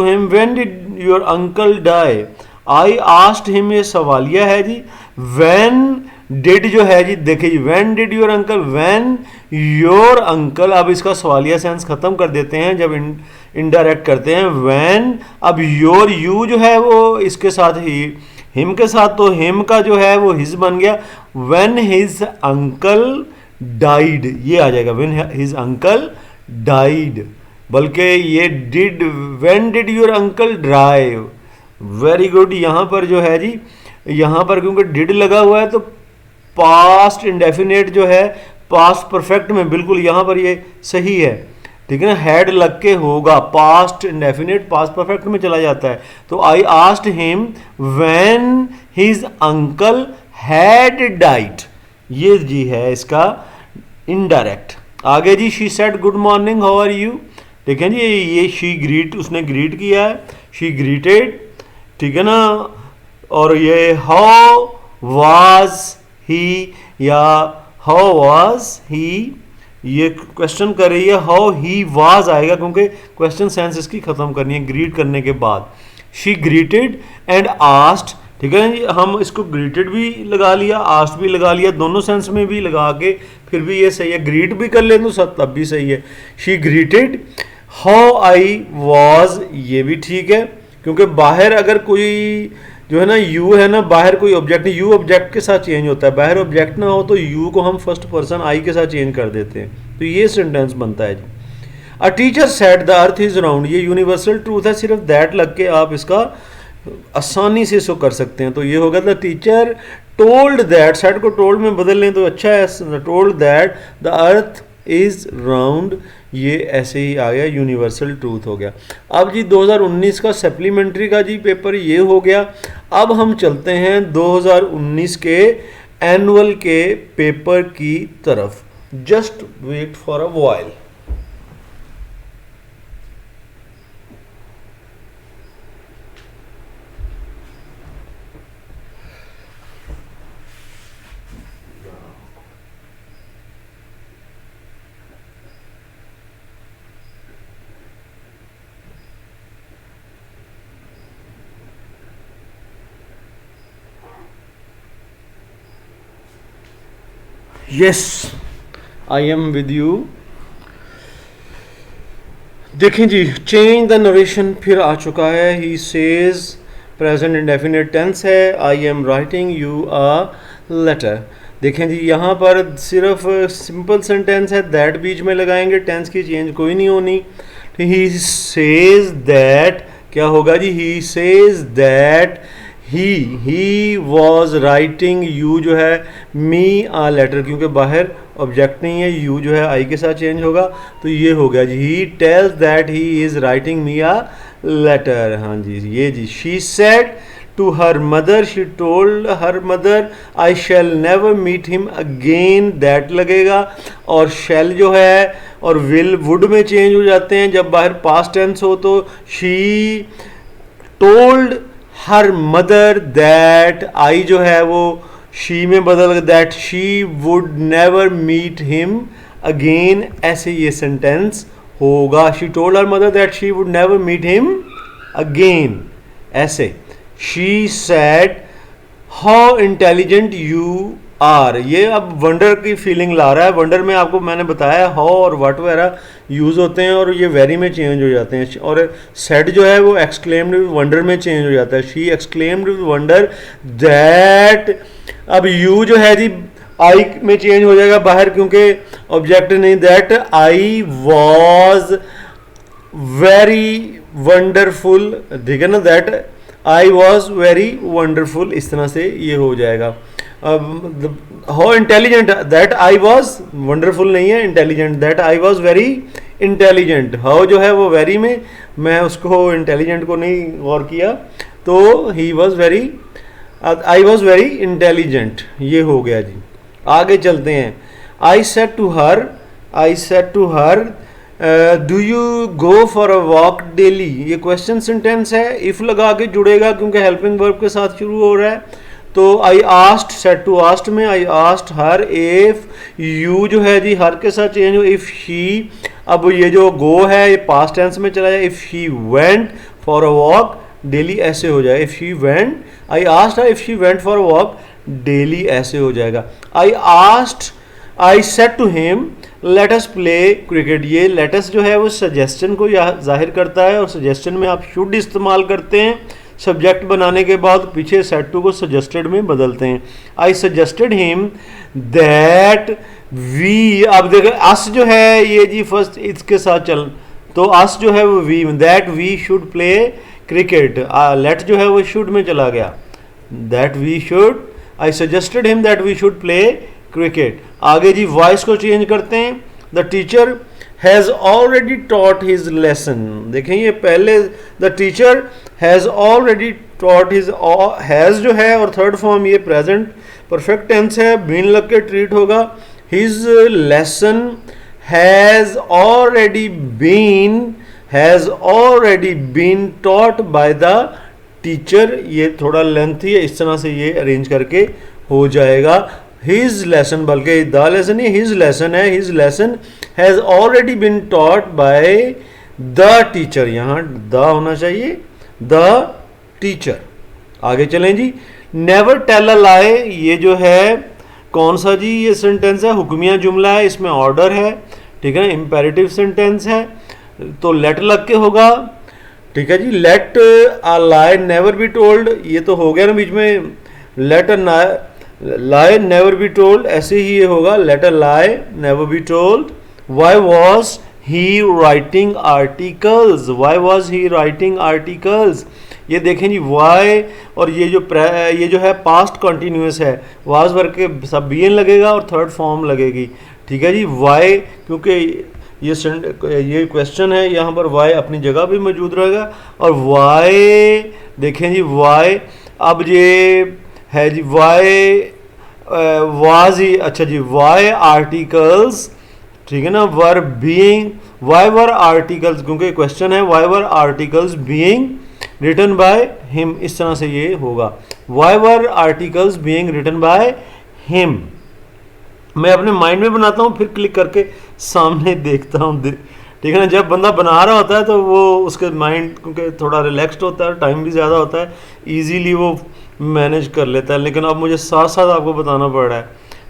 him when did your uncle die. I asked him ये सवालिया है जी। व्हेन डिड जो है जी, देखिए जी, when did your uncle, when your uncle, अब इसका सवालिया सेंस खत्म कर देते हैं जब इनडायरेक्ट करते हैं। व्हेन, अब योर यू जो है वो इसके साथ ही हिम के साथ, तो हिम का जो है वो हिज बन गया। व्हेन हिज अंकल डाइड, ये आ जाएगा व्हेन हिज अंकल डाइड, बल्कि ये did, when did your uncle drive. Very good. यहाँ पर जो है जी, यहाँ पर क्योंकि डिड लगा हुआ है तो पास्ट इंडेफिनेट जो है पास्ट परफेक्ट में बिल्कुल यहाँ पर ये सही है, ठीक है ना। हैड लग के होगा, पास्ट इंडेफिनेट पास्ट परफेक्ट में चला जाता है। तो I asked him when his uncle had died, ये जी है इसका इनडायरेक्ट। आगे जी, she said good morning how are you, ठीक है जी, ये शी ग्रीट, उसने ग्रीट किया है, शी ग्रीटेड, ठीक है ना। और ये हाउ वाज ही या हाउ वाज ही, ये क्वेश्चन कर रही है, हाउ ही वाज आएगा क्योंकि क्वेश्चन सेंस इसकी खत्म करनी है ग्रीट करने के बाद। शी ग्रीटेड एंड आस्क्ड, ठीक है जी, हम इसको ग्रीटेड भी लगा लिया, आस्क्ड भी लगा लिया, दोनों सेंस में भी लगा के फिर भी ये सही है। ग्रीट भी कर ले तो सब तब भी सही है। She greeted how I was, ये भी ठीक है क्योंकि बाहर अगर कोई जो है ना यू है ना, बाहर कोई ऑब्जेक्ट नहीं, यू ऑब्जेक्ट के साथ चेंज होता है, बाहर ऑब्जेक्ट ना हो तो यू को हम फर्स्ट पर्सन आई के साथ चेंज कर देते हैं, तो ये सेंटेंस बनता है जी। A teacher said the earth is round, ये यूनिवर्सल ट्रूथ है, सिर्फ दैट लग के आप इसका आसानी से इसको कर सकते हैं। तो ये होगा the teacher told that, said को टोल्ड में बदल लें तो अच्छा है, told that the earth is round, ये ऐसे ही आ गया, यूनिवर्सल ट्रूथ हो गया। अब जी 2019 का सप्लीमेंट्री का जी पेपर ये हो गया। अब हम चलते हैं 2019 के एनुअल के पेपर की तरफ। Just wait for a while. Yes, I am with you. देखें जी, चेंज द नरेशन फिर आ चुका है। He says present indefinite tense है, I am writing you a letter. देखें जी, यहाँ पर सिर्फ सिंपल सेंटेंस है, दैट बीच में लगाएंगे, टेंस की चेंज कोई नहीं होनी। ही सेज दैट, क्या होगा जी, he says that he was writing, you जो है मी आ लेटर, क्योंकि बाहर ऑब्जेक्ट नहीं है, यू जो है आई के साथ चेंज होगा, तो ये हो गया जी। He tells that he is writing me a letter. हाँ जी, ये जी। She said to her mother, she told her mother I shall never meet him again, that लगेगा। और शैल जो है और विल वुड में चेंज हो जाते हैं जब बाहर पास्ट टेंस हो, तो she told her mother that, I जो है वो शी में बदल, that she would never meet him again, ऐसे ये सेंटेंस होगा। She told her mother that she would never meet him again, ऐसे। She said how intelligent you are, ये अब वंडर की फीलिंग ला रहा है। वंडर में आपको मैंने बताया हाउ और व्हाट वगैरह यूज़ होते हैं और ये वेरी में चेंज हो जाते हैं। और सेड जो है वो एक्सक्लेम्ड विद वंडर में चेंज हो जाता है। She exclaimed with wonder that, अब यू जो है जी आई में चेंज हो जाएगा बाहर क्योंकि ऑब्जेक्ट नहीं, that I was very wonderful, ठीक है ना, that I was very wonderful, इस तरह से ये हो जाएगा। How intelligent, that I was, wonderful नहीं है, intelligent, that I was very intelligent. How जो है वो वेरी में, मैं उसको इंटेलिजेंट को नहीं गौर किया, तो he was very, I was very intelligent, ये हो गया जी। आगे चलते हैं। I said to her, I said to her do you go for a walk daily, ये क्वेश्चन सेंटेंस है, इफ लगा के जुड़ेगा क्योंकि हेल्पिंग वर्ब के साथ शुरू हो रहा है। तो I asked, said to asked में I asked her, if you जो है जी हर के साथ चेंज हो, इफ शी, अब ये जो गो है ये पास्ट टेंस में चला जाए, if she went for a walk daily ऐसे हो जाए, if she went, I asked her if she went for a walk daily ऐसे हो जाएगा। I asked, I said to him let us play cricket, ये लेट अस जो है वो सजेस्टन को जाहिर करता है, और सजेस्टन में आप शुड इस्तेमाल करते हैं, सब्जेक्ट बनाने के बाद पीछे सेड टू को सजेस्टेड में बदलते हैं। I suggested him that we, अब देखो अस जो है ये जी फर्स्ट इसके साथ चल, तो अस जो है वो we, that we should play cricket, let जो है वो शुड में चला गया, that we should, I suggested him that we should play cricket. आगे जी वॉइस को चेंज करते हैं। The teacher has already taught his lesson, देखें ये पहले the teacher has already taught his, has जो है और थर्ड फॉर्म ये प्रेजेंट परफेक्ट टेंस है, बीन लग के ट्रीट होगा। His lesson has already been taught by the teacher, ये थोड़ा लेंथी है, इस तरह से ये अरेंज करके हो जाएगा। हिज लेसन, बल्कि द लेसन ही हिज लेसन है, his lesson has already been taught by the teacher, यहाँ द होना चाहिए, द टीचर। आगे चलें जी। नेवर टेल अ लाई, ये जो है कौन सा जी ये सेंटेंस है, हुक्मिया जुमला है, इसमें ऑर्डर है, ठीक है ना, इम्पेरेटिव सेंटेंस है, तो लेट लग के होगा, ठीक है जी। Let a lie never be told, ये तो हो गया ना बीच में, let a lie never be told, ऐसे ही ये होगा, let a lie never be told. Why was he writing articles, why was he writing articles, ये देखें जी वाई, और ये जो है पास्ट कंटिन्यूस है, वाज वर्ग के सब बी एन लगेगा और थर्ड फॉर्म लगेगी, ठीक है जी। वाई, क्योंकि ये क्वेश्चन है, यहाँ पर वाई अपनी जगह भी मौजूद रहेगा, और वाई देखें जी वाई, अब ये है जी वाई वाज ही, अच्छा जी वाई आर्टिकल्स, ठीक है ना, were being, why were articles, क्योंकि क्वेश्चन है why were articles being written by him, इस तरह से ये होगा, why were articles being written by him. मैं अपने माइंड में बनाता हूँ फिर क्लिक करके सामने देखता हूँ, ठीक है ना। जब बंदा बना रहा होता है तो वो उसके माइंड क्योंकि थोड़ा रिलैक्स्ड होता है, टाइम भी ज़्यादा होता है, इजीली वो मैनेज कर लेता है, लेकिन अब मुझे साथ साथ आपको बताना पड़ रहा है,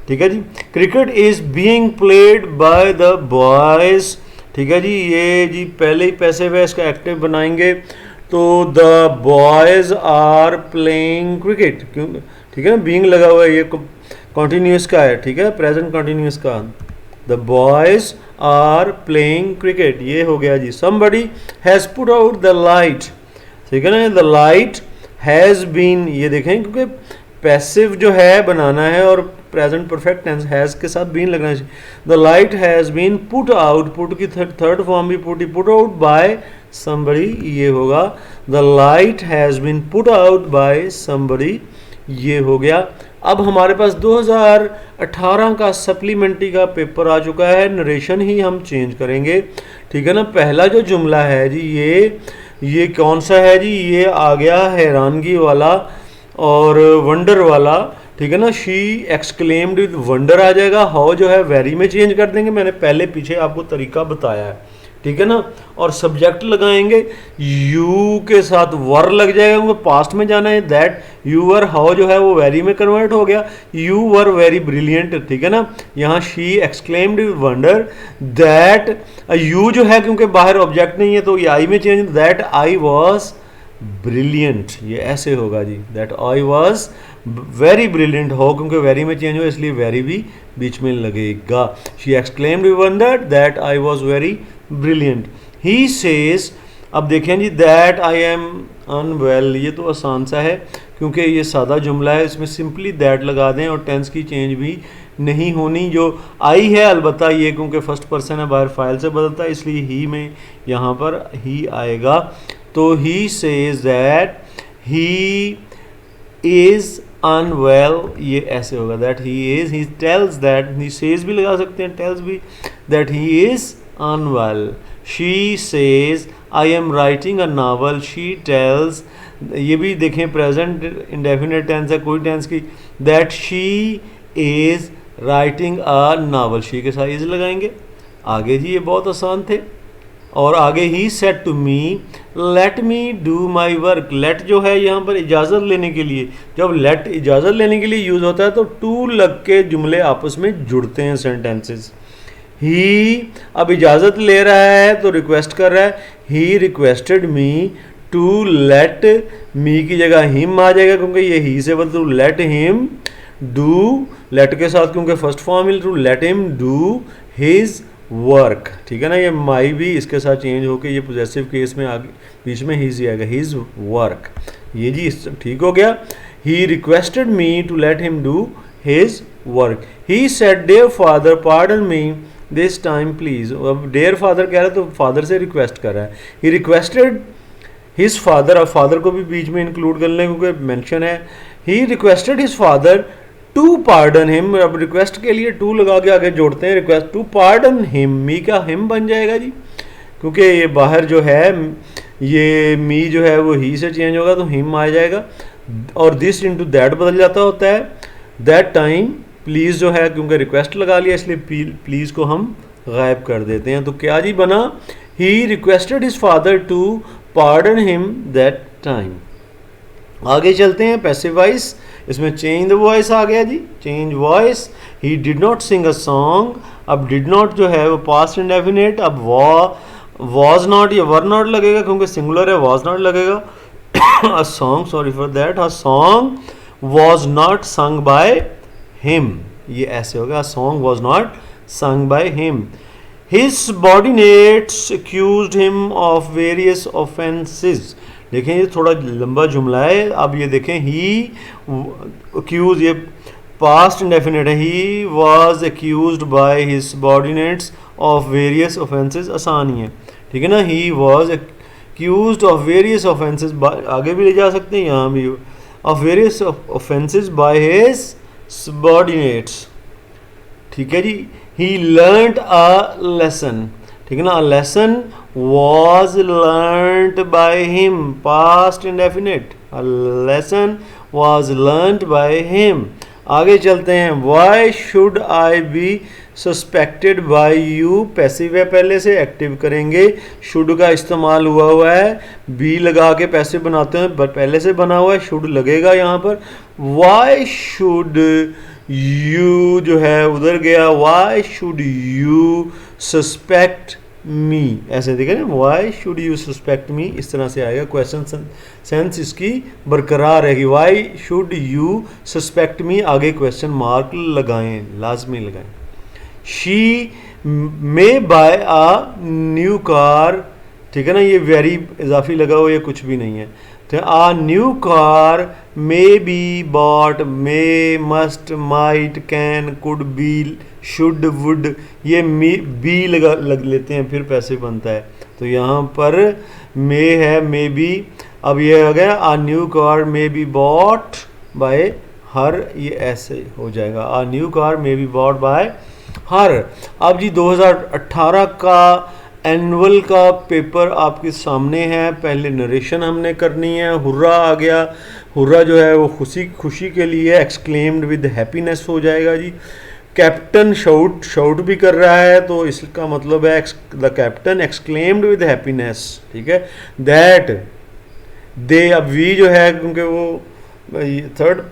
ठीक है जी। Cricket is being played by the boys, ठीक है जी, ये जी पहले ही पैसे वे इसका एक्टिव बनाएंगे, तो the boys are playing cricket, क्यों, ठीक है ना, बीइंग लगा हुआ है, ये कॉन्टीन्यूस का है, ठीक है, प्रेजेंट कॉन्टीन्यूस का, the boys are playing cricket, ये हो गया जी। Somebody has put out the light, ठीक है ना, द लाइट हैज़ बीन, ये देखें क्योंकि पैसिव जो है बनाना है और प्रेजेंट परफेक्ट टेंस हैज़ के साथ बीन लगना चाहिए। The light has been put out, put की थर्ड फॉर्म भी पुट आउट बाय समबडी, ये होगा the light has been put out by somebody, ये हो गया। अब हमारे पास 2018 का सप्लीमेंट्री का पेपर आ चुका है, नरेशन ही हम चेंज करेंगे, ठीक है ना। पहला जो जुमला है जी ये कौन सा है जी, ये आ गया हैरानगी वाला और वंडर वाला, ठीक है ना। शी एक्सक्लेम्ड विद वंडर आ जाएगा, हाउ जो है वेरी में चेंज कर देंगे, मैंने पहले पीछे आपको तरीका बताया है, ठीक है ना। और सब्जेक्ट लगाएंगे, यू के साथ वर लग जाएगा क्योंकि पास्ट में जाना है, दैट यू वर, हाउ जो है वो वेरी में कन्वर्ट हो गया, यू वर वेरी ब्रिलियंट, ठीक है ना। यहाँ she exclaimed with wonder that, you जो है क्योंकि बाहर ऑब्जेक्ट नहीं है तो ये आई में change, that I was brilliant, ये ऐसे होगा जी, that I was very brilliant, हो क्योंकि वेरी में चेंज हो इसलिए वेरी भी बीच में लगेगा। She exclaimed with wonder that I was very brilliant. He says अब देखें जी, दैट आई एम अनवेल, ये तो आसान सा है क्योंकि ये सादा जुमला है, इसमें सिंपली दैट लगा दें और टेंस की चेंज भी नहीं होनी। जो आई है अलबत्ता ये क्योंकि फर्स्ट पर्सन है, बाहर फाइल से बदलता है, इसलिए ही में यहाँ पर ही आएगा। तो he says that he is unwell, ये ऐसे होगा, that he is, he tells that, he says भी लगा सकते हैं, टेल्स भी, that he is unwell. She says I am writing a novel, she tells, ये भी देखें प्रेजेंट इंडेफिनिट टेंस है, कोई टेंस की, that she is writing a novel, she के साथ इज़ लगाएंगे। आगे जी ये बहुत आसान थे। और आगे he said to me let me do my work, let जो है यहाँ पर इजाज़त लेने के लिए, जब लेट इजाज़त लेने के लिए यूज़ होता है तो टू लग के जुमले आपस में जुड़ते हैं सेंटेंसेस। ही अब इजाज़त ले रहा है तो रिक्वेस्ट कर रहा है, he requested me to let, me की जगह हिम आ जाएगा क्योंकि ये ही से बदलू, लेट हिम डू, लेट के साथ क्योंकि फर्स्ट फॉर्म मिल रू, late him do his work, ठीक है ना। ये माई भी इसके साथ चेंज होके ये पोजेसिव केस में आगे बीच में हिज आएगा, हिज वर्क, ये जी ठीक हो गया। He requested me to let him do his work. He said dear father pardon me this time please, अब डियर फादर कह रहा है तो फादर से रिक्वेस्ट कर रहा है। ही रिक्वेस्टेड हिज फादर, अब फादर को भी बीच में इंक्लूड कर लें क्योंकि मेंशन है। He requested his father to pardon him, अब रिक्वेस्ट के लिए टू लगा के आगे जोड़ते हैं, request to pardon him, me का हिम बन जाएगा जी क्योंकि ये बाहर जो है ये मी जो है वो ही से चेंज होगा तो हिम आ जाएगा, और दिस इनटू दैट बदल जाता होता है। दैट टाइम प्लीज़ जो है क्योंकि रिक्वेस्ट लगा लिया इसलिए प्लीज़ को हम गायब कर देते हैं। तो क्या जी बना, he requested his father to pardon him that time. आगे चलते हैं पैसिव वॉइस, इसमें चेंज द वॉइस आ गया जी, change voice. He did not sing a song, अब डिड नॉट जो है वो पास्ट इंडेफिनिट, अब वॉज नॉट या वर नॉट लगेगा क्योंकि सिंगुलर है, वॉज नॉट लगेगा। A song, sorry for that, a song was not sung by him, ये ऐसे होगा, a song was not sung by him. His subordinates accused him of various offenses, देखें ये थोड़ा लंबा जुमला है। अब ये देखें ही accused, ये past indefinite है, he was accused by his subordinates of various offenses, आसान ही है, ठीक है ना। he was accused of various offenses, आगे भी ले जा सकते हैं यहाँ भी, of various offenses by his subordinates, ठीक है जी। He learnt a lesson, ठीक है ना, a lesson was learnt by him, past indefinite, a lesson was learnt by him। आगे चलते हैं, why should I be suspected by you, passive है पहले से, एक्टिव करेंगे, should का इस्तेमाल हुआ है, be लगा के पैसिव बनाते हैं, पहले से बना हुआ है, should लगेगा यहाँ पर। why should यू जो है उधर गया, why should you suspect me, ऐसे देखें ना, why should you suspect me, इस तरह से आएगा, क्वेश्चन सेंस इसकी बरकरार रहेगी। Why should you suspect me, आगे क्वेश्चन मार्क लगाएं, लाजमी लगाएं। She may buy a new car, ठीक है ना, ये वेरी इजाफी लगा हुआ, ये कुछ भी नहीं है। A new car may be bought, may, must, might, can, could be, should, would, ये be लग लेते हैं फिर पैसे बनता है, तो यहाँ पर may है, may be, अब ये आ गया a new car may be bought by her, ये ऐसे हो जाएगा, a new car may be bought by her। अब जी 2018 का एनुअल का पेपर आपके सामने है, पहले नरेशन हमने करनी है। हुर्रा आ गया, हुर्रा जो है वो खुशी के लिए, एक्सक्लेम्ड विद हैप्पीनेस हो जाएगा जी। कैप्टन शाउट भी कर रहा है तो इसका मतलब है the captain exclaimed with happiness, ठीक है। दैट दे, अब वी जो है क्योंकि वो थर्ड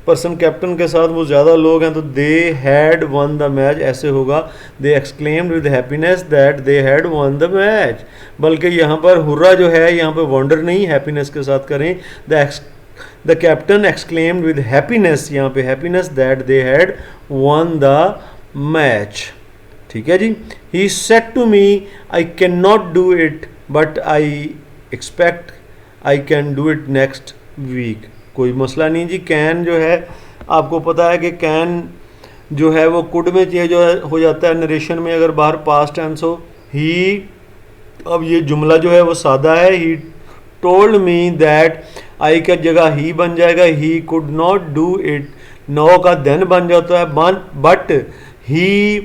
पर्सन कैप्टन के साथ वो ज़्यादा लोग हैं तो they had won the match, ऐसे होगा, they exclaimed with happiness that they had won the match. बल्कि यहाँ पर हुर्रा जो है यहाँ पर वंडर नहीं, हैप्पीनेस के साथ करें, the captain exclaimed with happiness, यहाँ पे happiness that they had won the match, ठीक है जी। He said to me I can not do it but I expect I can do it next week. कोई मसला नहीं जी। कैन जो है आपको पता है कि कैन जो है वो कुड में चेंज हो जाता है नरेशन में अगर बाहर पास्ट टेंस हो। ही, अब ये जुमला जो है वो सादा है। ही टोल्ड मी दैट, आई का जगह ही बन जाएगा, he could not do it. No का देन बन जाता है बट ही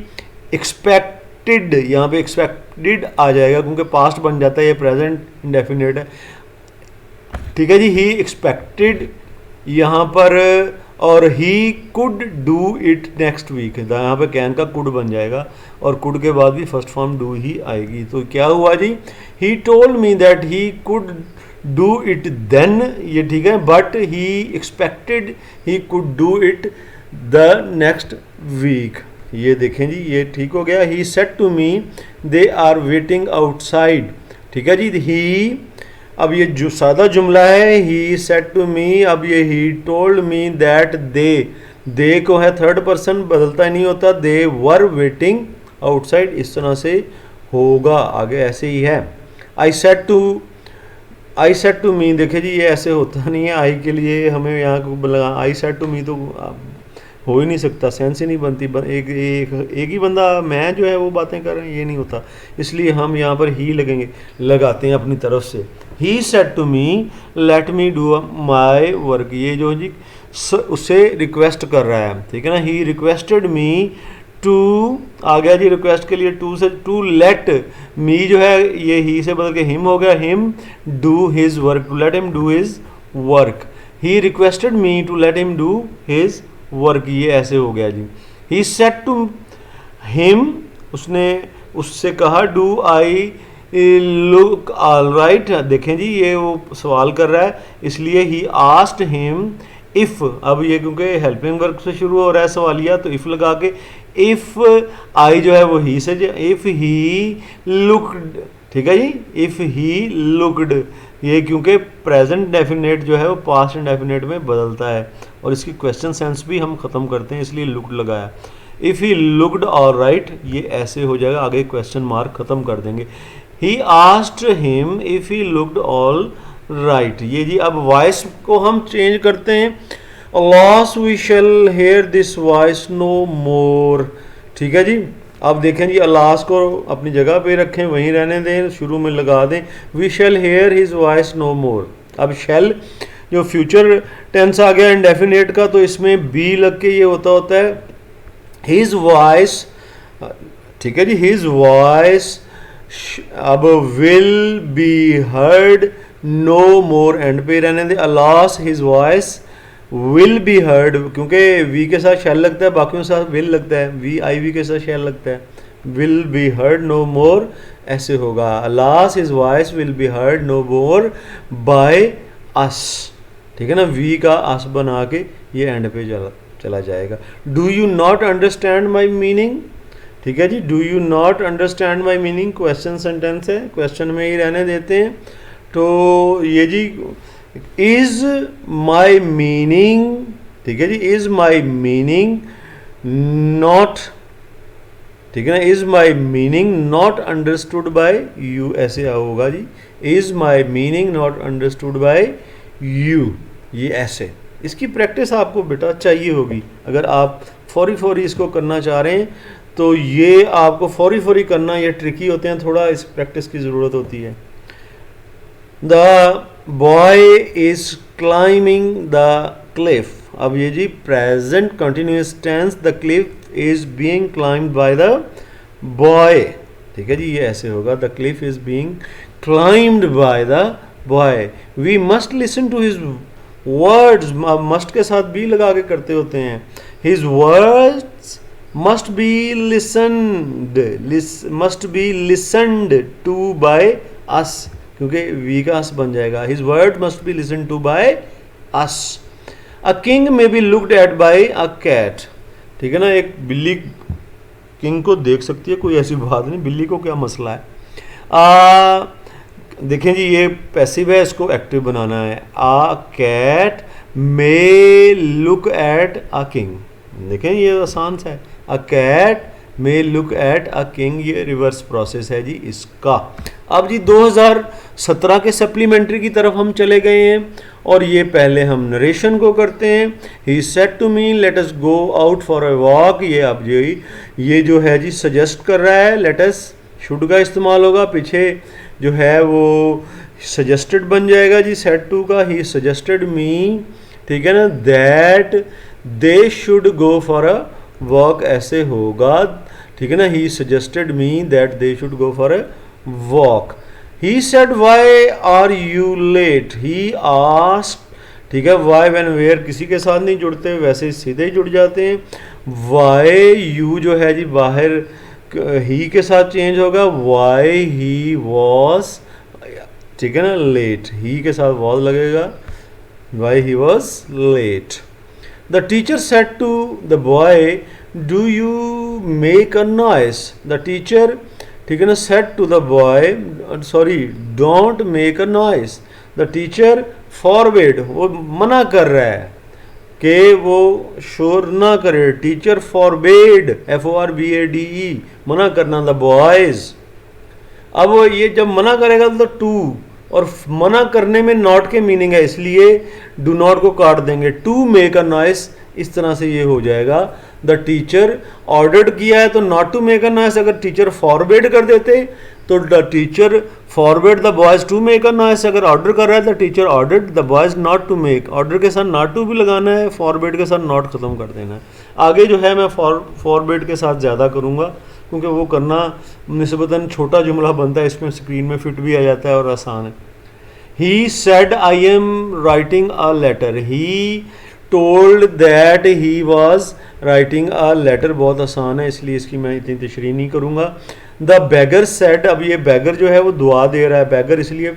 एक्सपेक्टेड, यहाँ पे एक्सपेक्टेड आ जाएगा क्योंकि पास्ट बन जाता है, ये प्रेजेंट इंडेफिनिट है। ठीक है जी। ही एक्सपेक्टेड यहाँ पर, और he could do it next week, यहाँ पे कैन का कुड बन जाएगा और कुड के बाद भी फर्स्ट फॉर्म डू ही आएगी। तो क्या हुआ जी, he told me that he could do it then, ये ठीक है, but he expected he could do it the next week. ये देखें जी, ये ठीक हो गया। He said to me they are waiting outside. ठीक है जी। ही, अब ये जो सादा जुमला है, ही सेड टू मी, अब ये ही टोल्ड मी दैट दे को है थर्ड पर्सन, बदलता नहीं होता, दे वर वेटिंग आउटसाइड, इस तरह से होगा आगे, ऐसे ही है। आई सेड टू मी, देखिए जी ये ऐसे होता नहीं है। आई के लिए हमें यहाँ को लगा, आई सेड टू मी तो हो ही नहीं सकता, सेंस ही नहीं बनती। एक ही बंदा मैं जो है वो बातें कर रहे हैं, ये नहीं होता, इसलिए हम यहाँ पर ही लगाते हैं अपनी तरफ से। He said to me let me do my work, ये जो जी उससे रिक्वेस्ट कर रहा है, ठीक है ना। ही रिक्वेस्टेड मी टू, आ गया जी रिक्वेस्ट के लिए टू से, टू लेट मी जो है ये ही से बदल के हिम हो गया, him do his work, to let him do his work. He requested me to let him do his work, ये ऐसे हो गया जी। ही सेड टू हिम, उसने उससे कहा, do I look all right, देखें जी ये वो सवाल कर रहा है, इसलिए ही आस्क्ड हिम इफ़, अब ये क्योंकि हेल्पिंग वर्क से शुरू हो रहा है सवालिया, तो इफ़ लगा के, इफ़ आई जो है वो ही से, इफ़ ही लुक्ड, ठीक है जी, इफ़ ही लुक्ड, ये क्योंकि प्रेजेंट डेफिनेट जो है वो पास्ट इंडेफिनेट में बदलता है और इसकी क्वेश्चन सेंस भी हम ख़त्म करते हैं, इसलिए लुक्ड लगाया। If he looked all right, ये ऐसे हो जाएगा, आगे क्वेश्चन मार्क ख़त्म कर देंगे। He asked him if he looked all right, ये जी अब वॉइस को हम चेंज करते हैं। Alas we shall hear this voice no more, ठीक है जी। अब देखें जी, अलास को अपनी जगह पे रखें, वहीं रहने दें, शुरू में लगा दें, we shall hear his voice no more. अब शैल जो फ्यूचर टेंस आ गया इंडेफिनेट का, तो इसमें बी लग के ये होता है हिज वॉइस, ठीक है जी, हिज वॉइस अब will be heard no more, end पे रहने दें। Alas his voice will be heard, क्योंकि वी के साथ शैल लगता है, बाकियों के साथ विल लगता है, वी आई वी के साथ शैल लगता है, will be heard no more ऐसे होगा। Alas his voice will be heard no more by us, ठीक है ना, वी का अस बना के ये एंड पे चला जाएगा। Do you not understand my meaning, ठीक है जी, do you not understand my meaning question sentence है, क्वेश्चन में ही रहने देते हैं। तो ये जी इज माई मीनिंग, ठीक है जी, इज माई मीनिंग नॉट, ठीक है ना, is my meaning not understood by you, ऐसे होगा जी, is my meaning not understood by you, ये ऐसे। इसकी प्रैक्टिस आपको बेटा चाहिए होगी, अगर आप फौरी इसको करना चाह रहे हैं तो ये आपको फौरी करना, ये ट्रिकी होते हैं थोड़ा, इस प्रैक्टिस की ज़रूरत होती है। The boy is climbing the cliff, अब ये जी present continuous tense, the cliff is being climbed by the boy, ठीक है जी, ये ऐसे होगा, the cliff is being climbed by the boy. We must listen to his words, must के साथ भी लगा के करते होते हैं, his words must be listened to by us, क्योंकि वी का अस बन जाएगा, his word must be listened to by us. A king may be looked at by a cat, ठीक है ना, एक बिल्ली किंग को देख सकती है, कोई ऐसी बात नहीं, बिल्ली को क्या मसला है। देखें जी ये पैसिव है, इसको एक्टिव बनाना है। A cat may look at a king, देखें ये आसान सा है, a cat may look at a king, ये रिवर्स प्रोसेस है जी इसका। अब जी 2017 के सप्लीमेंट्री की तरफ हम चले गए हैं और ये पहले हम नरेशन को करते हैं। He said to me let us go out for a walk, ये अब ये जो है जी सजेस्ट कर रहा है, लेट अस शुड का इस्तेमाल होगा, पीछे जो है वो सजेस्टेड बन जाएगा जी सेड टू का। ही सजेस्टेड मी, ठीक है ना, that they should go for a walk, ऐसे होगा, ठीक है ना। He suggested me that they should go for a walk. He said why are you late, he asked, ठीक है, वाई व्हेन वेयर किसी के साथ नहीं जुड़ते, वैसे सीधे ही जुड़ जाते हैं। वाई यू जो है जी बाहर ही के साथ चेंज होगा, वाई ही वॉज, ठीक है ना, लेट, ही के साथ वॉज लगेगा, why he was late. The teacher said to the boy do you make a noise, the teacher, ठीक है ना, said to the boy, sorry don't make a noise, the teacher forbid, वो मना कर रहा है कि वो शोर ना करे, टीचर फॉरबिड, FORBADE, मना करना, द बॉयज। अब ये जब मना करेगा तो टू, और मना करने में नॉट के मीनिंग है, इसलिए डू नॉट को काट देंगे, टू मेक अ नॉइस, इस तरह से ये हो जाएगा। द टीचर ऑर्डर्ड किया है तो not to make a noise, अगर टीचर फॉरबिड कर देते तो the teacher forbid the boys to make a noise, अगर ऑर्डर कर रहा है the teacher ordered the boys not to make, order के साथ नॉट टू भी लगाना है, फॉरबिड के साथ नॉट खत्म कर देना है। आगे जो है मैं फॉरबिड के साथ ज़्यादा करूँगा क्योंकि वो करना निस्बतन छोटा जुमला बनता है, इसमें स्क्रीन में फिट भी आ जाता है और आसान है। He said I am writing a letter, he told that he was writing a letter, बहुत आसान है इसलिए इसकी मैं इतनी तशरीह नहीं करूँगा। द बैगर सेड, अब ये बैगर जो है वो दुआ दे रहा है, बैगर इसलिए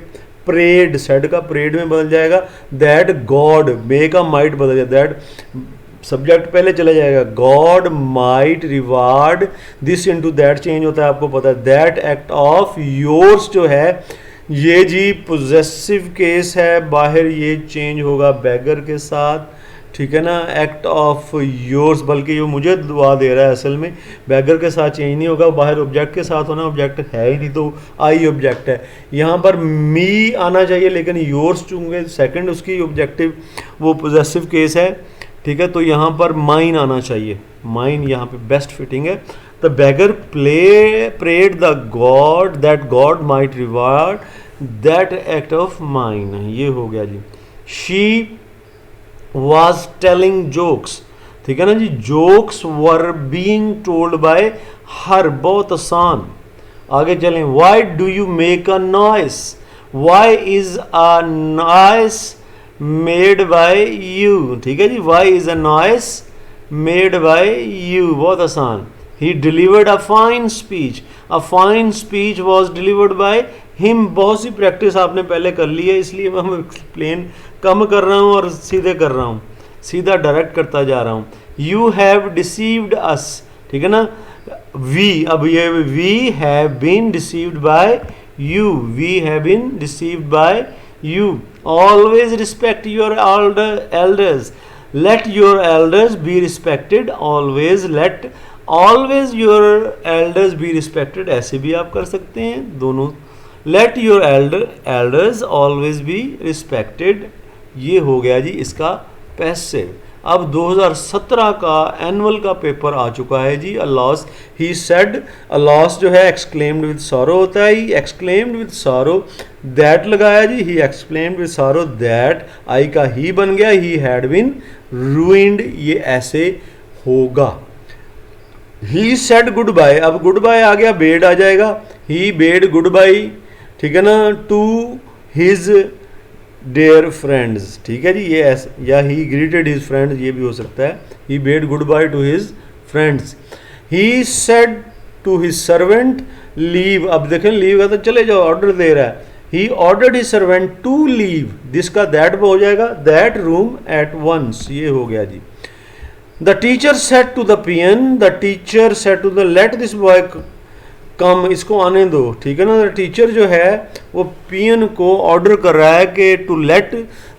प्रेड, सेड का प्रेड में बदल जाएगा, दैट गॉड, मे का माइट बदल जाएगा, दैट सब्जेक्ट पहले चला जाएगा, God might reward this into that change होता है, आपको पता है। दैट एक्ट ऑफ योर्स जो है ये जी पोजेसिव केस है, बाहर ये चेंज होगा बैगर के साथ, ठीक है ना, एक्ट ऑफ योर्स, बल्कि ये मुझे दुआ दे रहा है, असल में बैगर के साथ चेंज नहीं होगा, बाहर ऑब्जेक्ट के साथ होना, ऑब्जेक्ट है ही नहीं तो आई ऑब्जेक्ट है। यहाँ पर मी आना चाहिए लेकिन योर्स चूंकि सेकंड उसकी ऑब्जेक्टिव वो पोजेसिव केस है, ठीक है, तो यहाँ पर माइन आना चाहिए, माइन यहाँ पे बेस्ट फिटिंग है। The beggar prayed the God that God might reward that act of mine, ये हो गया जी। शी was telling jokes, ठीक है ना जी, jokes were being told by her, बहुत आसान। आगे चलें, why do you make a noise, why is a noise made by you, ठीक है जी, why is a noise made by you, बहुत आसान। He delivered a fine speech, a fine speech was delivered by him, बहुत सी practice आपने पहले कर ली है इसलिए मैं एक्सप्लेन कम कर रहा हूँ और सीधे कर रहा हूँ, सीधा डायरेक्ट करता जा रहा हूँ। यू हैव डिसीव्ड अस, ठीक है ना, वी, अब ये we have been deceived by you, we have been deceived by you. Always respect your elders, let your elders be respected, always let always your elders be respected, ऐसे भी आप कर सकते हैं दोनों। Let your elders always be respected, ये हो गया जी इसका पैसिव। अब 2017 का एनुअल का पेपर आ चुका है जी। Alas, he said, alas जो है एक्सक्लेम्ड विद सॉरो होता है, he exclaimed with sorrow, that लगाया जी, he exclaimed with sorrow that, I का ही बन गया, ही हैड बीन रूइंड, ये ऐसे होगा। ही सेड गुड बाय, अब गुड बाय आ गया, बेड आ जाएगा, ही बेड गुड बाय, ठीक है ना, टू हिज डेयर फ्रेंड्स, ठीक है जी, ये ऐसे, या ही ग्रीटेड हिज फ्रेंड्स, ये भी हो सकता है, he bade goodbye to his friends. He said to his servant leave, अब देखें लीव का तो चले जाओ, ऑर्डर दे रहा है, he ordered his servant to leave, this का दैट हो जाएगा, दैट रूम एट वंस, ये हो गया जी। The teacher said to the peon, the teacher said to the, let this boy come, इसको आने दो, ठीक है ना। टीचर जो है वो पियन को ऑर्डर कर रहा है कि to let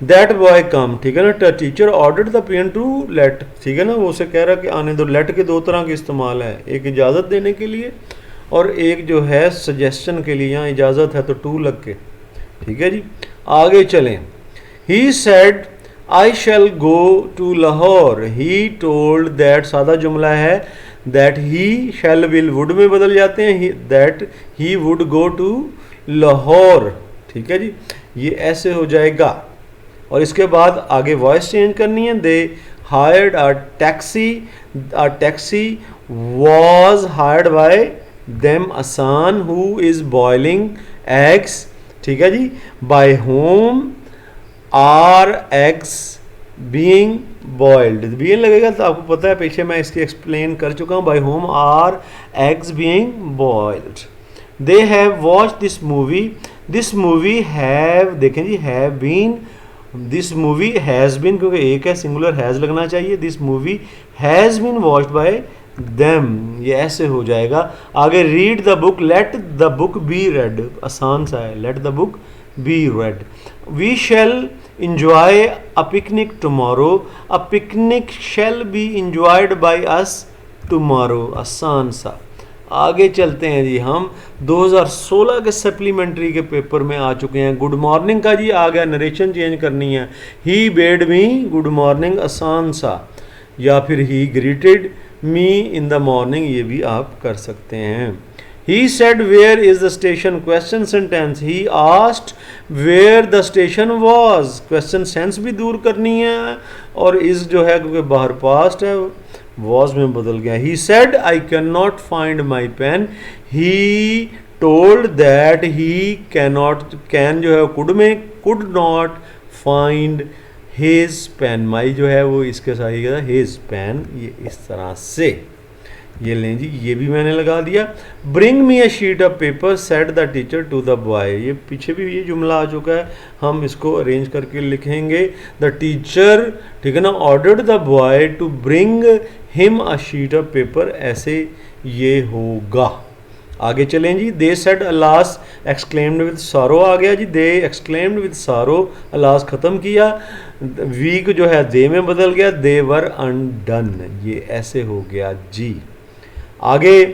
that boy come, ठीक है ना। Teacher order the peon to let, ठीक है ना। वो उसे कह रहा है कि आने दो। लेट के दो तरह के इस्तेमाल है, एक इजाज़त देने के लिए और एक जो है सजेशन के लिए। यहाँ इजाज़त है तो टू लग के, ठीक है जी। आगे चलें। He said I shall go to Lahore, he told that, सादा जुमला है, that he shall will would में बदल जाते हैं, that he would go to Lahore, ठीक है जी। ये ऐसे हो जाएगा। और इसके बाद आगे वॉइस चेंज करनी है। They hired a taxi was hired by them a son who is boiling eggs, ठीक है जी। By whom are eggs being boiled, being लगेगा तो आपको पता है, पीछे मैं इसकी एक्सप्लेन कर चुका हूँ। By whom are eggs being boiled. They have watch this movie have, देखें जी, have been, this movie has been, क्योंकि एक है सिंगुलर हैज़ लगना चाहिए। This movie has been watched by them, ये ऐसे हो जाएगा। आगे read the book, let the book be read, आसान सा है, let the book be read. We shall enjoy a picnic tomorrow, a picnic shall be enjoyed by us tomorrow, आसान सा। आगे चलते हैं जी, हम 2016 के सप्लीमेंट्री के पेपर में आ चुके हैं। गुड मॉर्निंग का जी आ गया, नरेशन चेंज करनी है। He bade me good morning, आसान सा, या फिर ही greeted me in the morning, ये भी आप कर सकते हैं। He said where is the station, question sentence, he asked where the station was, question sense भी दूर करनी है, और is जो है क्योंकि बाहर past है was में बदल गया। He said I cannot find my pen, he told that he cannot, can जो है could में, could not find his pen, my जो है वो इसके साथ ही his pen, ये इस तरह से। ये लें जी, ये भी मैंने लगा दिया। Bring me a sheet of paper said the teacher to the boy, ये पीछे भी ये जुमला आ चुका है, हम इसको अरेंज करके लिखेंगे। द टीचर, ठीक है ना, ordered the boy to bring him a sheet of paper, ऐसे ये होगा। आगे चलें जी। They said alas exclaimed with sorrow आ गया जी, they exclaimed with sorrow, alas ख़त्म किया, वीक जो है दे में बदल गया, दे वर अनडन, ये ऐसे हो गया जी। आगे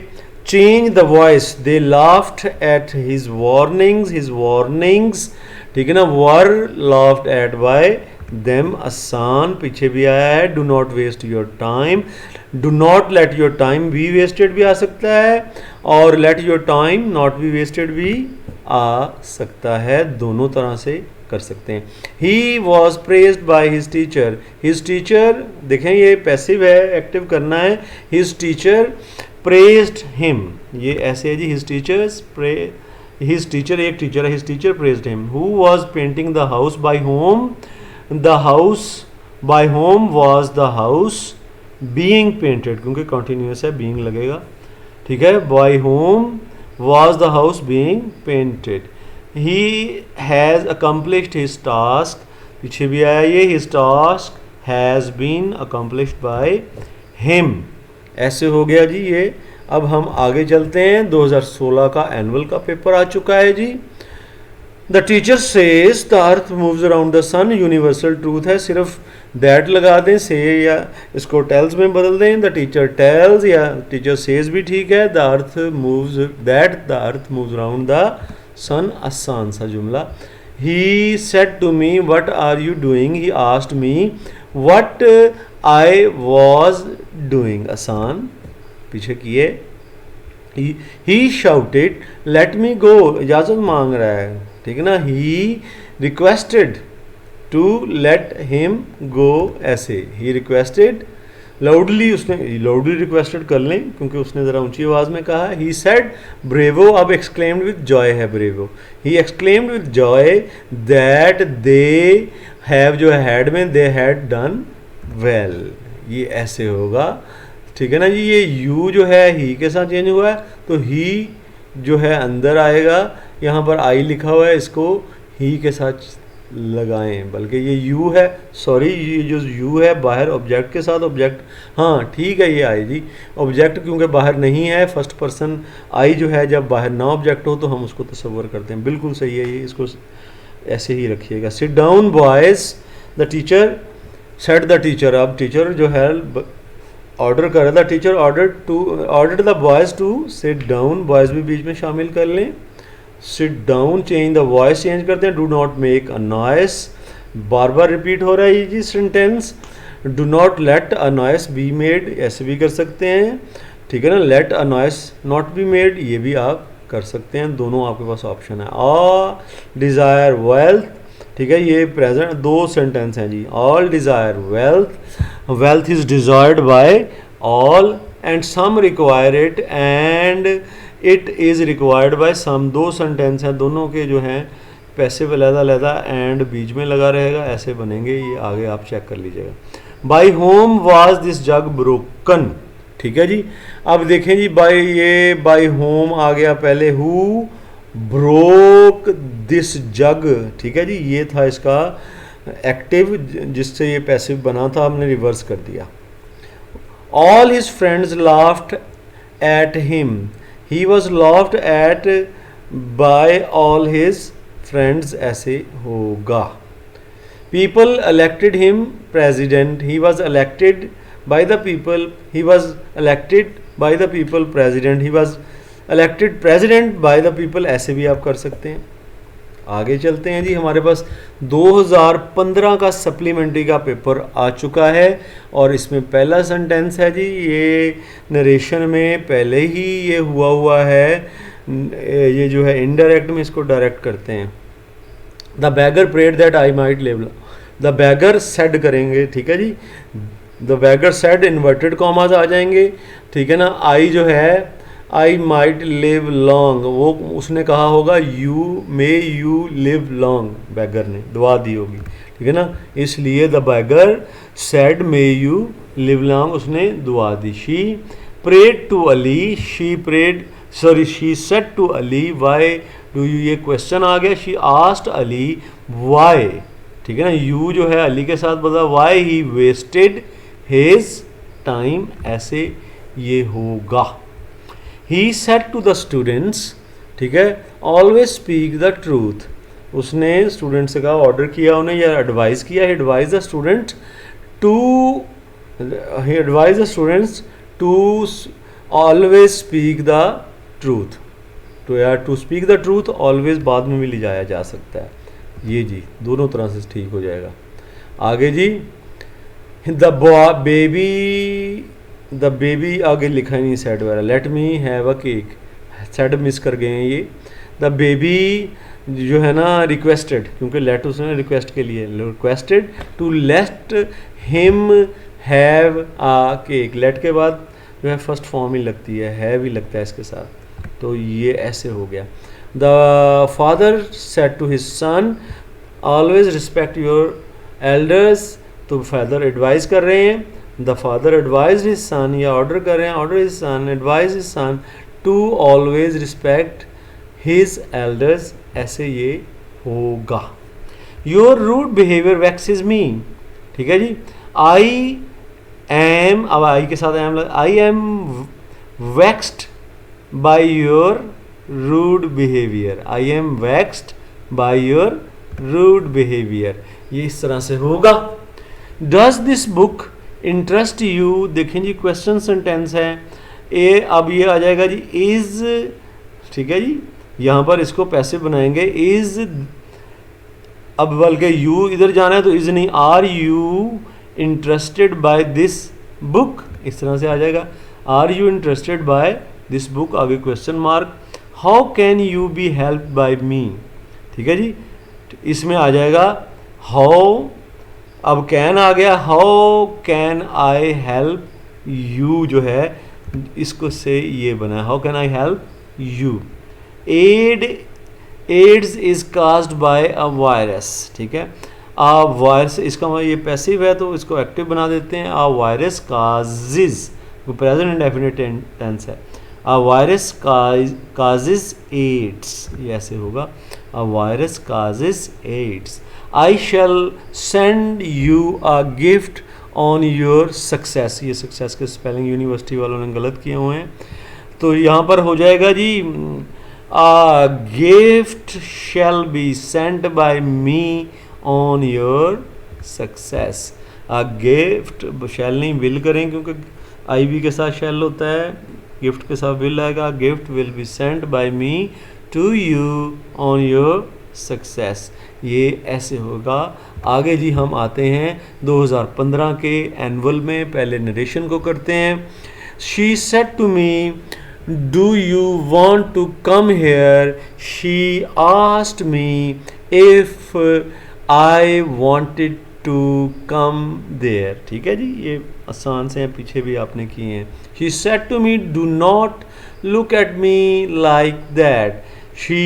change the voice, they laughed at his warnings, ठीक है ना, were laughed at by them, आसान, पीछे भी आया है। Do not waste your time, do not let your time be wasted भी आ सकता है, और let your time not be wasted भी आ सकता है, दोनों तरह से कर सकते हैं। ही was praised by his teacher, his teacher, देखें ये पैसिव है, एक्टिव करना है। हिज टीचर प्रेज्ड हिम, ये ऐसे है जी, हिज टीचर्स हिज टीचर एक टीचर है, his teacher praised him. Who was painting the house, by whom the house, by whom was the house being painted, क्योंकि कॉन्टिन्यूस है, बीइंग लगेगा, ठीक है। By whom was the house being painted. He has accomplished his task, पीछे भी आया ये, his task has been accomplished by him, ऐसे हो गया जी ये। अब हम आगे चलते हैं। 2016 का एनुअल का पेपर आ चुका है जी। The teacher says the earth moves around the sun, universal truth है, सिर्फ दैट लगा दें, से या इसको टेल्स में बदल दें। द टीचर टेल्स या टीचर सेज भी ठीक है। The earth moves, that the earth moves around the sun, आसान सा जुमला। He said to me what are you doing, he asked me what I was doing, आसान, पीछे किए। ही शाउटेड लेट मी गो, इजाज़त मांग रहा है, ठीक है ना। He requested to let him go, ऐसे ही रिक्वेस्टेड लाउडली, उसने लाउडली रिक्वेस्टेड कर लें क्योंकि उसने ज़रा ऊंची आवाज़ में कहा। ही सेड ब्रेवो, अब एक्सक्लेम्ड विद जॉय है bravo. He exclaimed with joy that they have, जो है हैड में, दे हैड डन वेल, ये ऐसे होगा, ठीक है ना जी। ये यू जो है ही के साथ चेंज हुआ है, तो ही जो है अंदर आएगा, यहाँ पर आई लिखा हुआ है, इसको ही के साथ लगाएं, बल्कि ये यू है, सॉरी ये जो यू है बाहर ऑब्जेक्ट के साथ, ऑब्जेक्ट हाँ ठीक है ये आई जी, ऑब्जेक्ट क्योंकि बाहर नहीं है, फर्स्ट पर्सन आई जो है जब बाहर ना ऑब्जेक्ट हो तो हम उसको तस्वर करते हैं, बिल्कुल सही है ये, इसको ऐसे ही रखिएगा। Sit down boys the teacher said the teacher, अब टीचर जो है ऑर्डर कर रहा था, teacher order the boys to sit down, boys भी बीच में शामिल कर लें। Sit down change the voice change करते हैं, do not make a noise, बार बार रिपीट हो रहा है ये जी sentence. Do not let a noise be made, ऐसे भी कर सकते हैं, ठीक है ना। Let a noise not be made, ये भी आप कर सकते हैं, दोनों आपके पास ऑप्शन है। ऑल डिज़ायर वेल्थ, ठीक है, ये प्रेजेंट दो सेंटेंस हैं जी। All desire wealth, wealth is desired by all and some require it and it is required by some, दो सेंटेंस हैं, दोनों के जो हैं पैसिव अलग-अलग एंड बीच में लगा रहेगा, ऐसे बनेंगे ये, आगे आप चेक कर लीजिएगा। By whom was this jug broken, ठीक है जी। अब देखें जी बाय, ये बाय होम आ गया पहले, हु ब्रोक दिस जग, ठीक है जी, ये था इसका एक्टिव जिससे ये पैसिव बना था, हमने रिवर्स कर दिया। All his friends laughed at him, he was laughed at by all his friends, ऐसे होगा। People elected him president, he was elected by the people, he was elected by the people president, he was elected president by the people, ऐसे भी आप कर सकते हैं। आगे चलते हैं जी, हमारे पास 2015 का सप्लीमेंट्री का पेपर आ चुका है और इसमें पहला सेंटेंस है जी, ये नरेशन में पहले ही ये हुआ है, ये जो है इनडायरेक्ट में इसको डायरेक्ट करते हैं। The beggar prayed that I might live, the beggar said करेंगे, ठीक है जी, the beggar said inverted commas आ जाएंगे, ठीक है ना। आई जो है आई माइट लिव लॉन्ग, वो उसने कहा होगा you may you live long, beggar ने दुआ दी होगी, ठीक है ना, इसलिए the beggar said may you live long, उसने दुआ दी। She prayed to Ali, she prayed sorry she said to Ali why do you, ये क्वेश्चन आ गया, शी आस्क्ड अली वाई, ठीक है ना, यू जो है अली के साथ बता, why he wasted his time, ऐसे ये होगा। He said to the students, ठीक है, always speak the truth, उसने स्टूडेंट से कहा, ऑर्डर किया उन्हें या एडवाइस किया, he advised the students to always speak the truth, तो यार to speak the truth always बाद में भी ले जाया जा सकता है, ये जी दोनों तरह से ठीक हो जाएगा। आगे जी, द बेबी आगे लिखा ही नहीं सेड वाला, let me have a cake, said miss कर गए हैं ये। द बेबी जो है ना रिक्वेस्टेड, क्योंकि लेट उसने रिक्वेस्ट के लिए, requested to let him have a cake, let के बाद जो है फर्स्ट फॉर्म ही लगती है भी लगता है इसके साथ, तो ये ऐसे हो गया। The father said to his son always respect your elders, तो फादर एडवाइस कर रहे हैं, the father advise his son, या ऑर्डर कर रहे हैं, order his son, advise his son to always respect his elders, ऐसे ये होगा। Your rude behaviour vexes me, ठीक है जी। आई एम, अब आई के साथ am, I am vexed by your rude behaviour, I am vexed by your rude behaviour, ये इस तरह से होगा। Does this book interest you, देखें जी क्वेश्चन सेंटेंस है, ए अब ये आ जाएगा जी इज, ठीक है जी, यहाँ पर इसको पैसिव बनाएंगे, इज, अब बल्कि यू इधर जाना है तो इज नहीं, are you interested by this book, इस तरह से आ जाएगा, are you interested by this book, आगे question mark. How can you be help by me, ठीक है जी, इसमें आ जाएगा हाउ, अब कैन आ गया, how can I help you जो है इसको से ये बना, how can I help you. AIDS is caused by a virus, ठीक है, आ वायरस, इसका ये पैसिव है तो इसको एक्टिव बना देते हैं, a virus causes, present indefinite tense है, आ वायरस काजिज एड्स, ये ऐसे होगा, a virus causes AIDS. I shall send you a gift on your success. ये सक्सेस के स्पेलिंग यूनिवर्सिटी वालों ने गलत किए हुए हैं, तो यहाँ पर हो जाएगा जी a gift shall be sent by me on your success। a gift shall नहीं will करें क्योंकि आई बी के साथ shall होता है, गिफ्ट के साथ will आएगा। Gift will be sent by me to you on your success। ये ऐसे होगा। आगे जी हम आते हैं 2015 के एनुअल में, पहले नरेशन को करते हैं। She said to me, do you want to come here? She asked me if I wanted to come there। ठीक है जी, ये आसान से हैं, पीछे भी आपने किए हैं। She said to me, do not look at me like that। She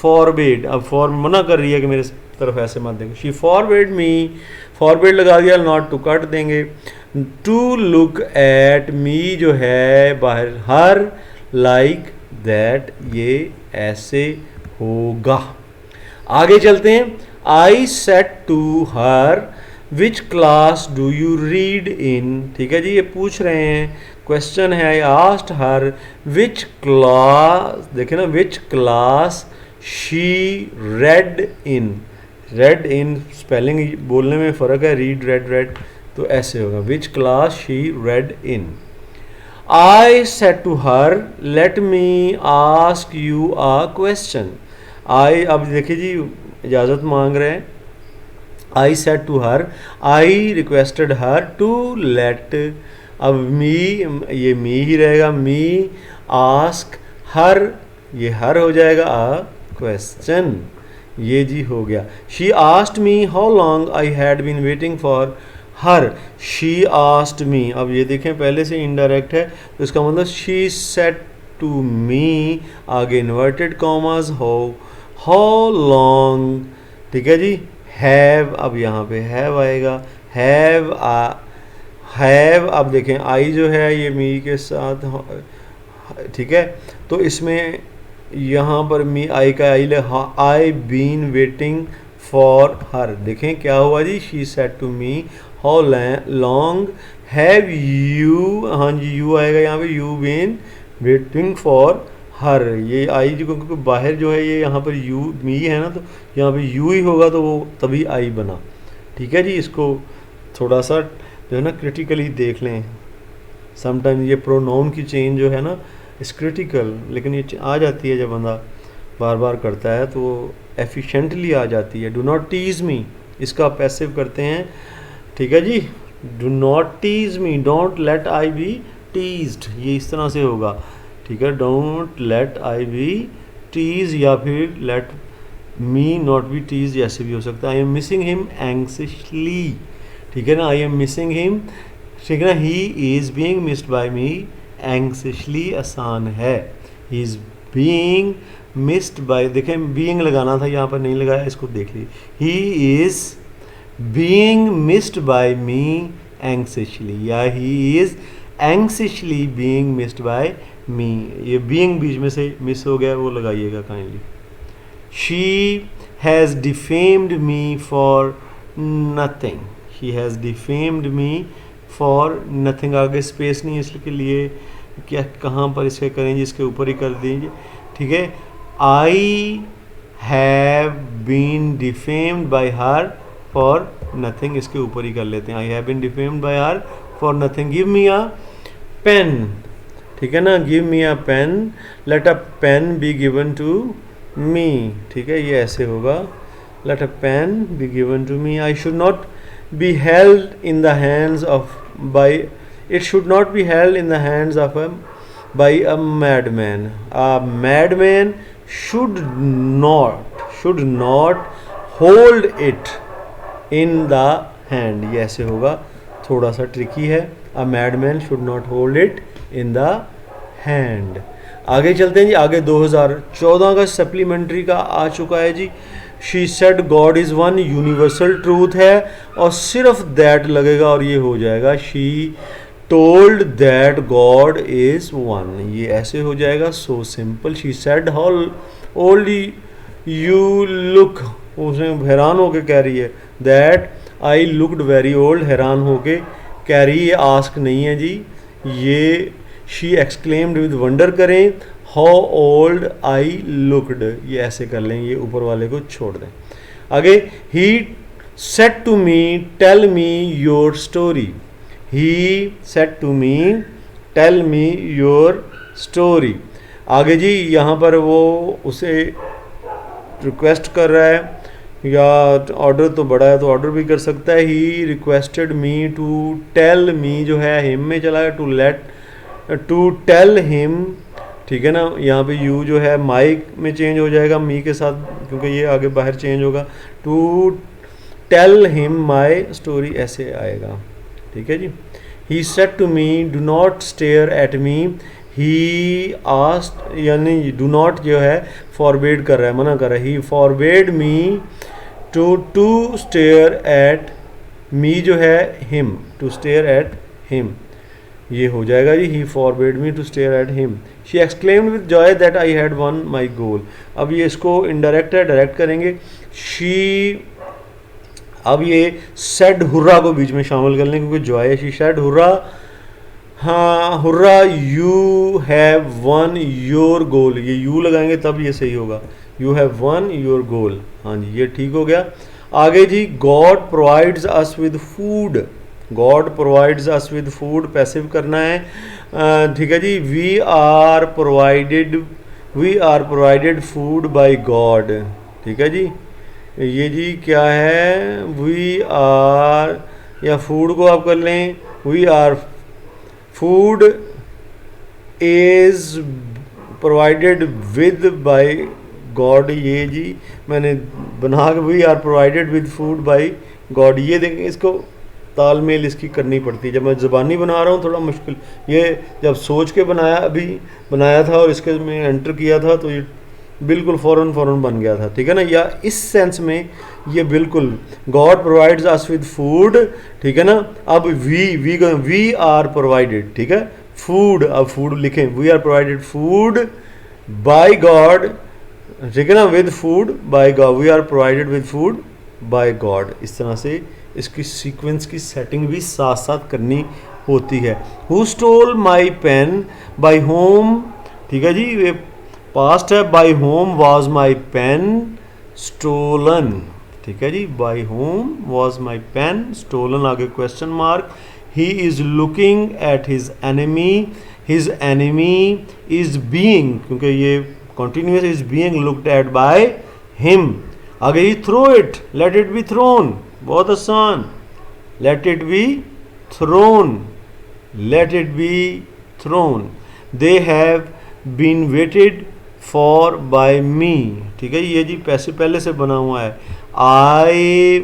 forbade, अब फॉर मना कर रही है कि मेरे तरफ ऐसे मत देखो। She forbade me, forbade लगा दिया, not to कट देंगे। टू लुक एट मी जो है बाहर, हर लाइक दैट, ये ऐसे होगा। आगे चलते हैं। I said to her which class do you read in. ठीक है जी, ये पूछ रहे हैं, क्वेश्चन है। I asked her which class, देखे ना, विच class she read in. Red in spelling बोलने में फ़र्क है, रीड रेड रेड, तो ऐसे होगा which class she read in. I said to her let me ask you a question. I, अब देखिए जी इजाज़त मांग रहे हैं। I said to her, I requested her to let, अब मी, ये मी ही रहेगा, मी आस्क हर, ये हर हो जाएगा आ क्वेश्चन। ये जी हो गया। She asked me how long I had been waiting for her. She asked me, अब ये देखें पहले से इनडायरेक्ट है, तो इसका मतलब शी सेड टू मी, आगे इन्वर्टेड कॉमास, हाउ लॉन्ग। ठीक है जी। हैव, अब यहाँ पे हैव आएगा, हैव हैव, अब देखें आई जो है ये मी के साथ, ठीक है, तो इसमें यहाँ पर मी आई का आई ले, I been waiting for her. देखें क्या हुआ जी, she said to me how long have you, हाँ जी यू आएगा यहाँ पे, you been waiting for her. ये आई जी क्योंकि बाहर जो है ये यहाँ पर यू मी है ना, तो यहाँ पे यू ही होगा, तो वो तभी आई बना। ठीक है जी, इसको थोड़ा सा जो है ना क्रिटिकली देख लें। समटाइम ये प्रोनाउन की चेंज जो है ना इस क्रिटिकल, लेकिन ये आ जाती है जब बंदा बार बार करता है तो एफिशिएंटली आ जाती है। डू नॉट टीज मी, इसका पैसिव करते हैं। ठीक है जी, do not tease me, don't let I be teased, ये इस तरह से होगा। ठीक है, don't let I be tease, या फिर let me not be tease, ऐसे भी हो सकता है। I am missing him anxiously. ठीक है ना, आई एम मिसिंग हिम, ठीक है ना। He is being missed by me, anxiously आसान है। He is being missed by, देखें बीइंग लगाना था, यहाँ पर नहीं लगाया, इसको देख लीजिए। He is being missed by me anxiously, या he is anxiously being missed by me. ये बीइंग बीच में से मिस हो गया, वो लगाइएगा kindly. She has defamed me for nothing, she has defamed me for nothing, आगे स्पेस नहीं है इसके लिए, क्या कहाँ पर इसके करेंगे, इसके ऊपर ही कर दीजिए। ठीक है, I have been defamed by her for nothing, इसके ऊपर ही कर लेते हैं। I have been defamed by her for nothing. Give me a pen, ठीक है ना, give me a pen, let a pen be given to me. ठीक है, ये ऐसे होगा, let a pen be given to me. I should not be held in the hands of by, it should not be held in the hands of by a madman. A madman should not hold it in the hand, ये ऐसे होगा, थोड़ा सा tricky है। A madman should not hold it in the hand। आगे चलते हैं जी, आगे 2014 का सप्लीमेंट्री का आ चुका है जी। She said God is one, universal truth है, और सिर्फ दैट लगेगा और ये हो जाएगा। She told that God is one, ये ऐसे हो जाएगा, so simple. She said how old you look उसने हैरान होके कह रही है, that I looked very old, हैरान होके कह रही है, आस्क नहीं है जी, ये शी एक्सक्लेम्ड विद वंडर करें, हाउ ओल्ड आई लुकड, ये ऐसे कर लें, ये ऊपर वाले को छोड़ दें। आगे, he said to me tell me your story, he said to me tell me your story. आगे जी यहाँ पर वो उसे रिक्वेस्ट कर रहा है, या ऑर्डर तो बड़ा है तो ऑर्डर भी कर सकता है। He requested me to tell me, जो है हिम में चला है, टू टेल हिम, ठीक है ना। यहाँ पे यू जो है माइक में चेंज हो जाएगा मी के साथ, क्योंकि ये आगे बाहर चेंज होगा। To tell him my story ऐसे आएगा, ठीक है जी। He said to me do not stare at me, he asked, यानी डू नॉट जो है फॉरबेड कर रहा है, मना कर रहा है। He forbade me to stare at me, जो है him, to stare at him, ये हो जाएगा जी। He forbade me to stare at him. She exclaimed with joy that I had won my goal. अब ये इसको इनडायरेक्ट है, डायरेक्ट करेंगे। शी, अब ये सेड हुर्रा को बीच में शामिल कर लें, क्योंकि जॉय है। शी सेड हुर्रा, हाँ hurrah, you have won your goal, ये यू लगाएंगे तब ये सही होगा। You have won your goal, हाँ जी ये ठीक हो गया। आगे जी, God provides us with food, God provides us with food passive करना है, ठीक है जी। We are provided food by God, ठीक है जी। ये जी क्या है, वी आर, या फूड को आप कर लें, we are, food is provided with by God, ये जी मैंने बना के we are provided with food by God, ये देखें इसको तालमेल इसकी करनी पड़ती है। जब मैं ज़बानी बना रहा हूँ थोड़ा मुश्किल, ये जब सोच के बनाया, अभी बनाया था और इसके में एंटर किया था तो ये बिल्कुल फ़ौरन बन गया था, ठीक है ना। या इस सेंस में ये बिल्कुल God provides us with food, ठीक है ना। अब वी आर प्रोवाइडेड, ठीक है, फूड, अब फूड लिखें, we are provided food by God, ठीक है ना, with food by God, we are provided with food by God. इस तरह से इसकी सीक्वेंस की सेटिंग भी साथ साथ करनी होती है। Who stole my pen, by whom, ठीक है जी, ये पास्ट है, by whom was my pen stolen, ठीक है जी, by whom was my pen stolen. आगे question mark. He is looking at his enemy is being, क्योंकि ये continuous, is being looked at by him. आगे he throw it, let it be thrown, बहुत आसान, let it be thrown, let it be thrown. They have been waited for by me, ठीक है, ये जी पैसे पहले से बना हुआ है। आई,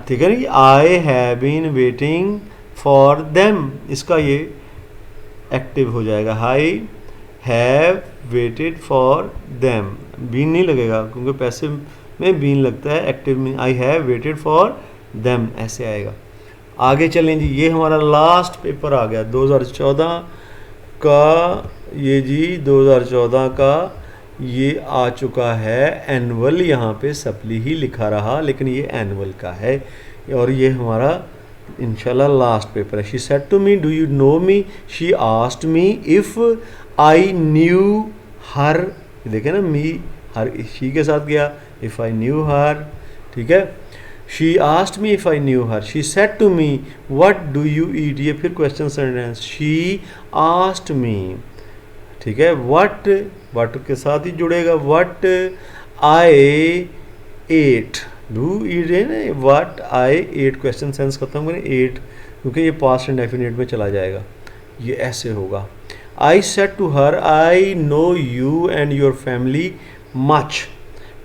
ठीक है ना, I have been waiting for them, इसका ये एक्टिव हो जाएगा। I have waited for them, been नहीं लगेगा क्योंकि पैसे में बीन लगता है, एक्टिव में आई हैव वेटेड फॉर देम ऐसे आएगा। आगे चलें जी, ये हमारा लास्ट पेपर आ गया 2014 का, ये जी 2014 का ये आ चुका है एनुअल, यहाँ पे सप्ली ही लिखा रहा लेकिन ये एनुअल का है और ये हमारा इंशाल्लाह लास्ट पेपर है। She said to me do you know me, she asked me if I knew her, देखे ना मी हर शी के साथ गया, इफ़ आई न्यू हर, ठीक है। She asked me if I knew her, she said to me what do you eat, ये फिर question sentence, she asked me, ठीक है। व्हाट के साथ ही जुड़ेगा, what I ate, do eat है ना, what I ate, question sense खत्म करें एट क्योंकि ये पास्ट एंड डेफिनेट में चला जाएगा, ये ऐसे होगा। I said to her I know you and your family much,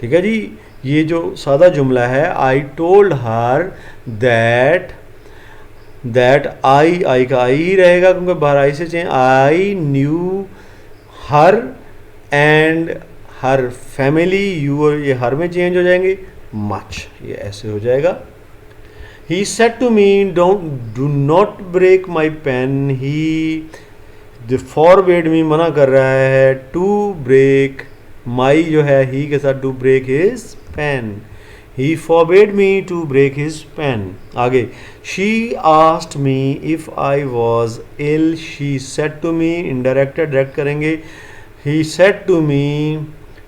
ठीक है जी। ये जो सादा जुमला है, I told her that I का आई ही रहेगा क्योंकि बाहर आई से चाहिए, आई knew her and her family, you और ये हर में चेंज हो जाएंगे, मच, ये ऐसे हो जाएगा। He said to me do not break my pen, he forward me मना कर रहा है टू ब्रेक माई, जो है ही के साथ to break his pen, He forbade me to break his pen. आगे, she asked me if I was ill. She said to me, indirect है, direct करेंगे. He said to me,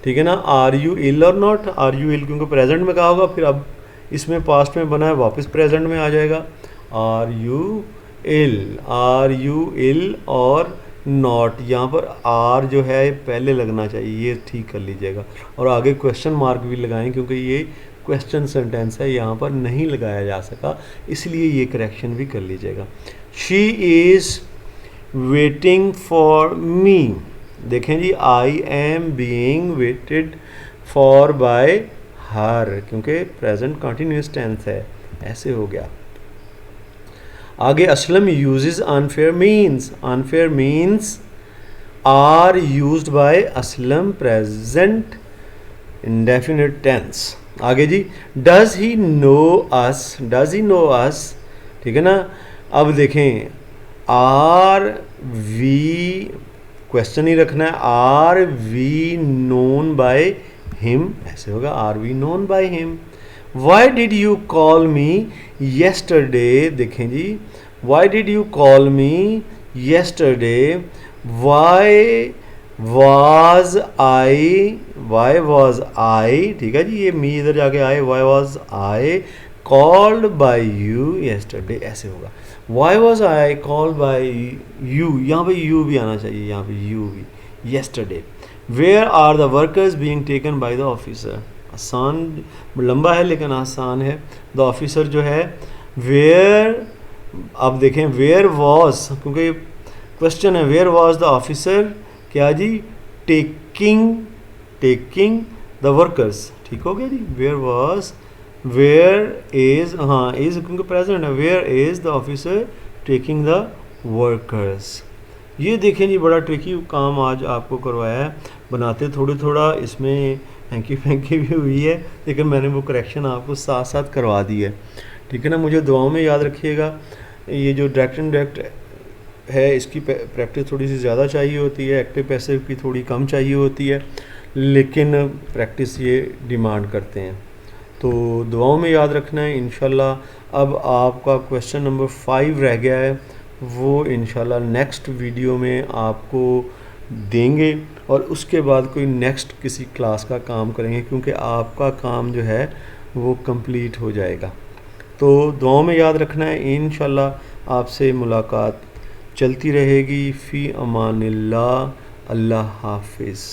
ठीक है ना. Are you ill or not? Are you ill क्योंकि present में कहा होगा, फिर अब इसमें पास्ट में बना है, वापस प्रेजेंट में आ जाएगा. Are you ill? Are you ill or not. यहाँ पर आर जो है पहले लगना चाहिए, ये ठीक कर लीजिएगा. और आगे क्वेश्चन मार्क भी लगाएं क्योंकि ये क्वेश्चन सेंटेंस है, यहाँ पर नहीं लगाया जा सका, इसलिए ये करेक्शन भी कर लीजिएगा. She is waiting for me. देखें जी, I am being waited for by her, क्योंकि प्रेजेंट कंटिन्यूस टेंस है, ऐसे हो गया. आगे, Aslam uses unfair means. Unfair means are used by Aslam present indefinite tense. आगे जी, does he know us. Does he know us, ठीक है ना. अब देखें, आर वी, क्वेश्चन ही रखना है, are we known by him, ऐसे होगा, are we known by him. Why did you call me yesterday. देखें जी, why did you call me yesterday. Why was I, why was I, ठीक है जी, ये मी इधर जाके आए, why was I called by you yesterday, ऐसे होगा. Why was I called by you, यहाँ पे यू भी आना चाहिए, यहाँ पे यू भी, yesterday. Where are the workers being taken by the officer. आसान, लंबा है लेकिन आसान है. द ऑफिसर जो है, वेयर, अब देखें, वेयर वॉज, क्योंकि क्वेश्चन है, वेयर वॉज द ऑफिसर, क्या जी, टेकिंग द वर्कर्स, ठीक हो गया जी. वेयर वॉज, वेयर इज, हाँ इज क्योंकि प्रेजेंट है, where is the officer taking the workers. ये देखें जी, बड़ा ट्रिकी काम आज आपको करवाया है, बनाते थोड़ा इसमें हैंकी फैंकी भी हुई है, लेकिन मैंने वो करेक्शन आपको साथ साथ करवा दी है, ठीक है ना. मुझे दुआओं में याद रखिएगा. ये जो डायरेक्ट इनडायरेक्ट है, इसकी प्रैक्टिस थोड़ी सी ज़्यादा चाहिए होती है, एक्टिव पैसिव की थोड़ी कम चाहिए होती है, लेकिन प्रैक्टिस ये डिमांड करते हैं. तो दुआओं में याद रखना है इंशाल्लाह. अब आपका क्वेश्चन नंबर 5 रह गया है, वो इंशाल्लाह नेक्स्ट वीडियो में आपको देंगे, और उसके बाद कोई नेक्स्ट किसी क्लास का काम करेंगे, क्योंकि आपका काम जो है वो कंप्लीट हो जाएगा. तो दुआओं में याद रखना है. इंशाल्लाह आपसे मुलाकात चलती रहेगी. फ़ी अमानिल्लाह. अल्लाह हाफिज़.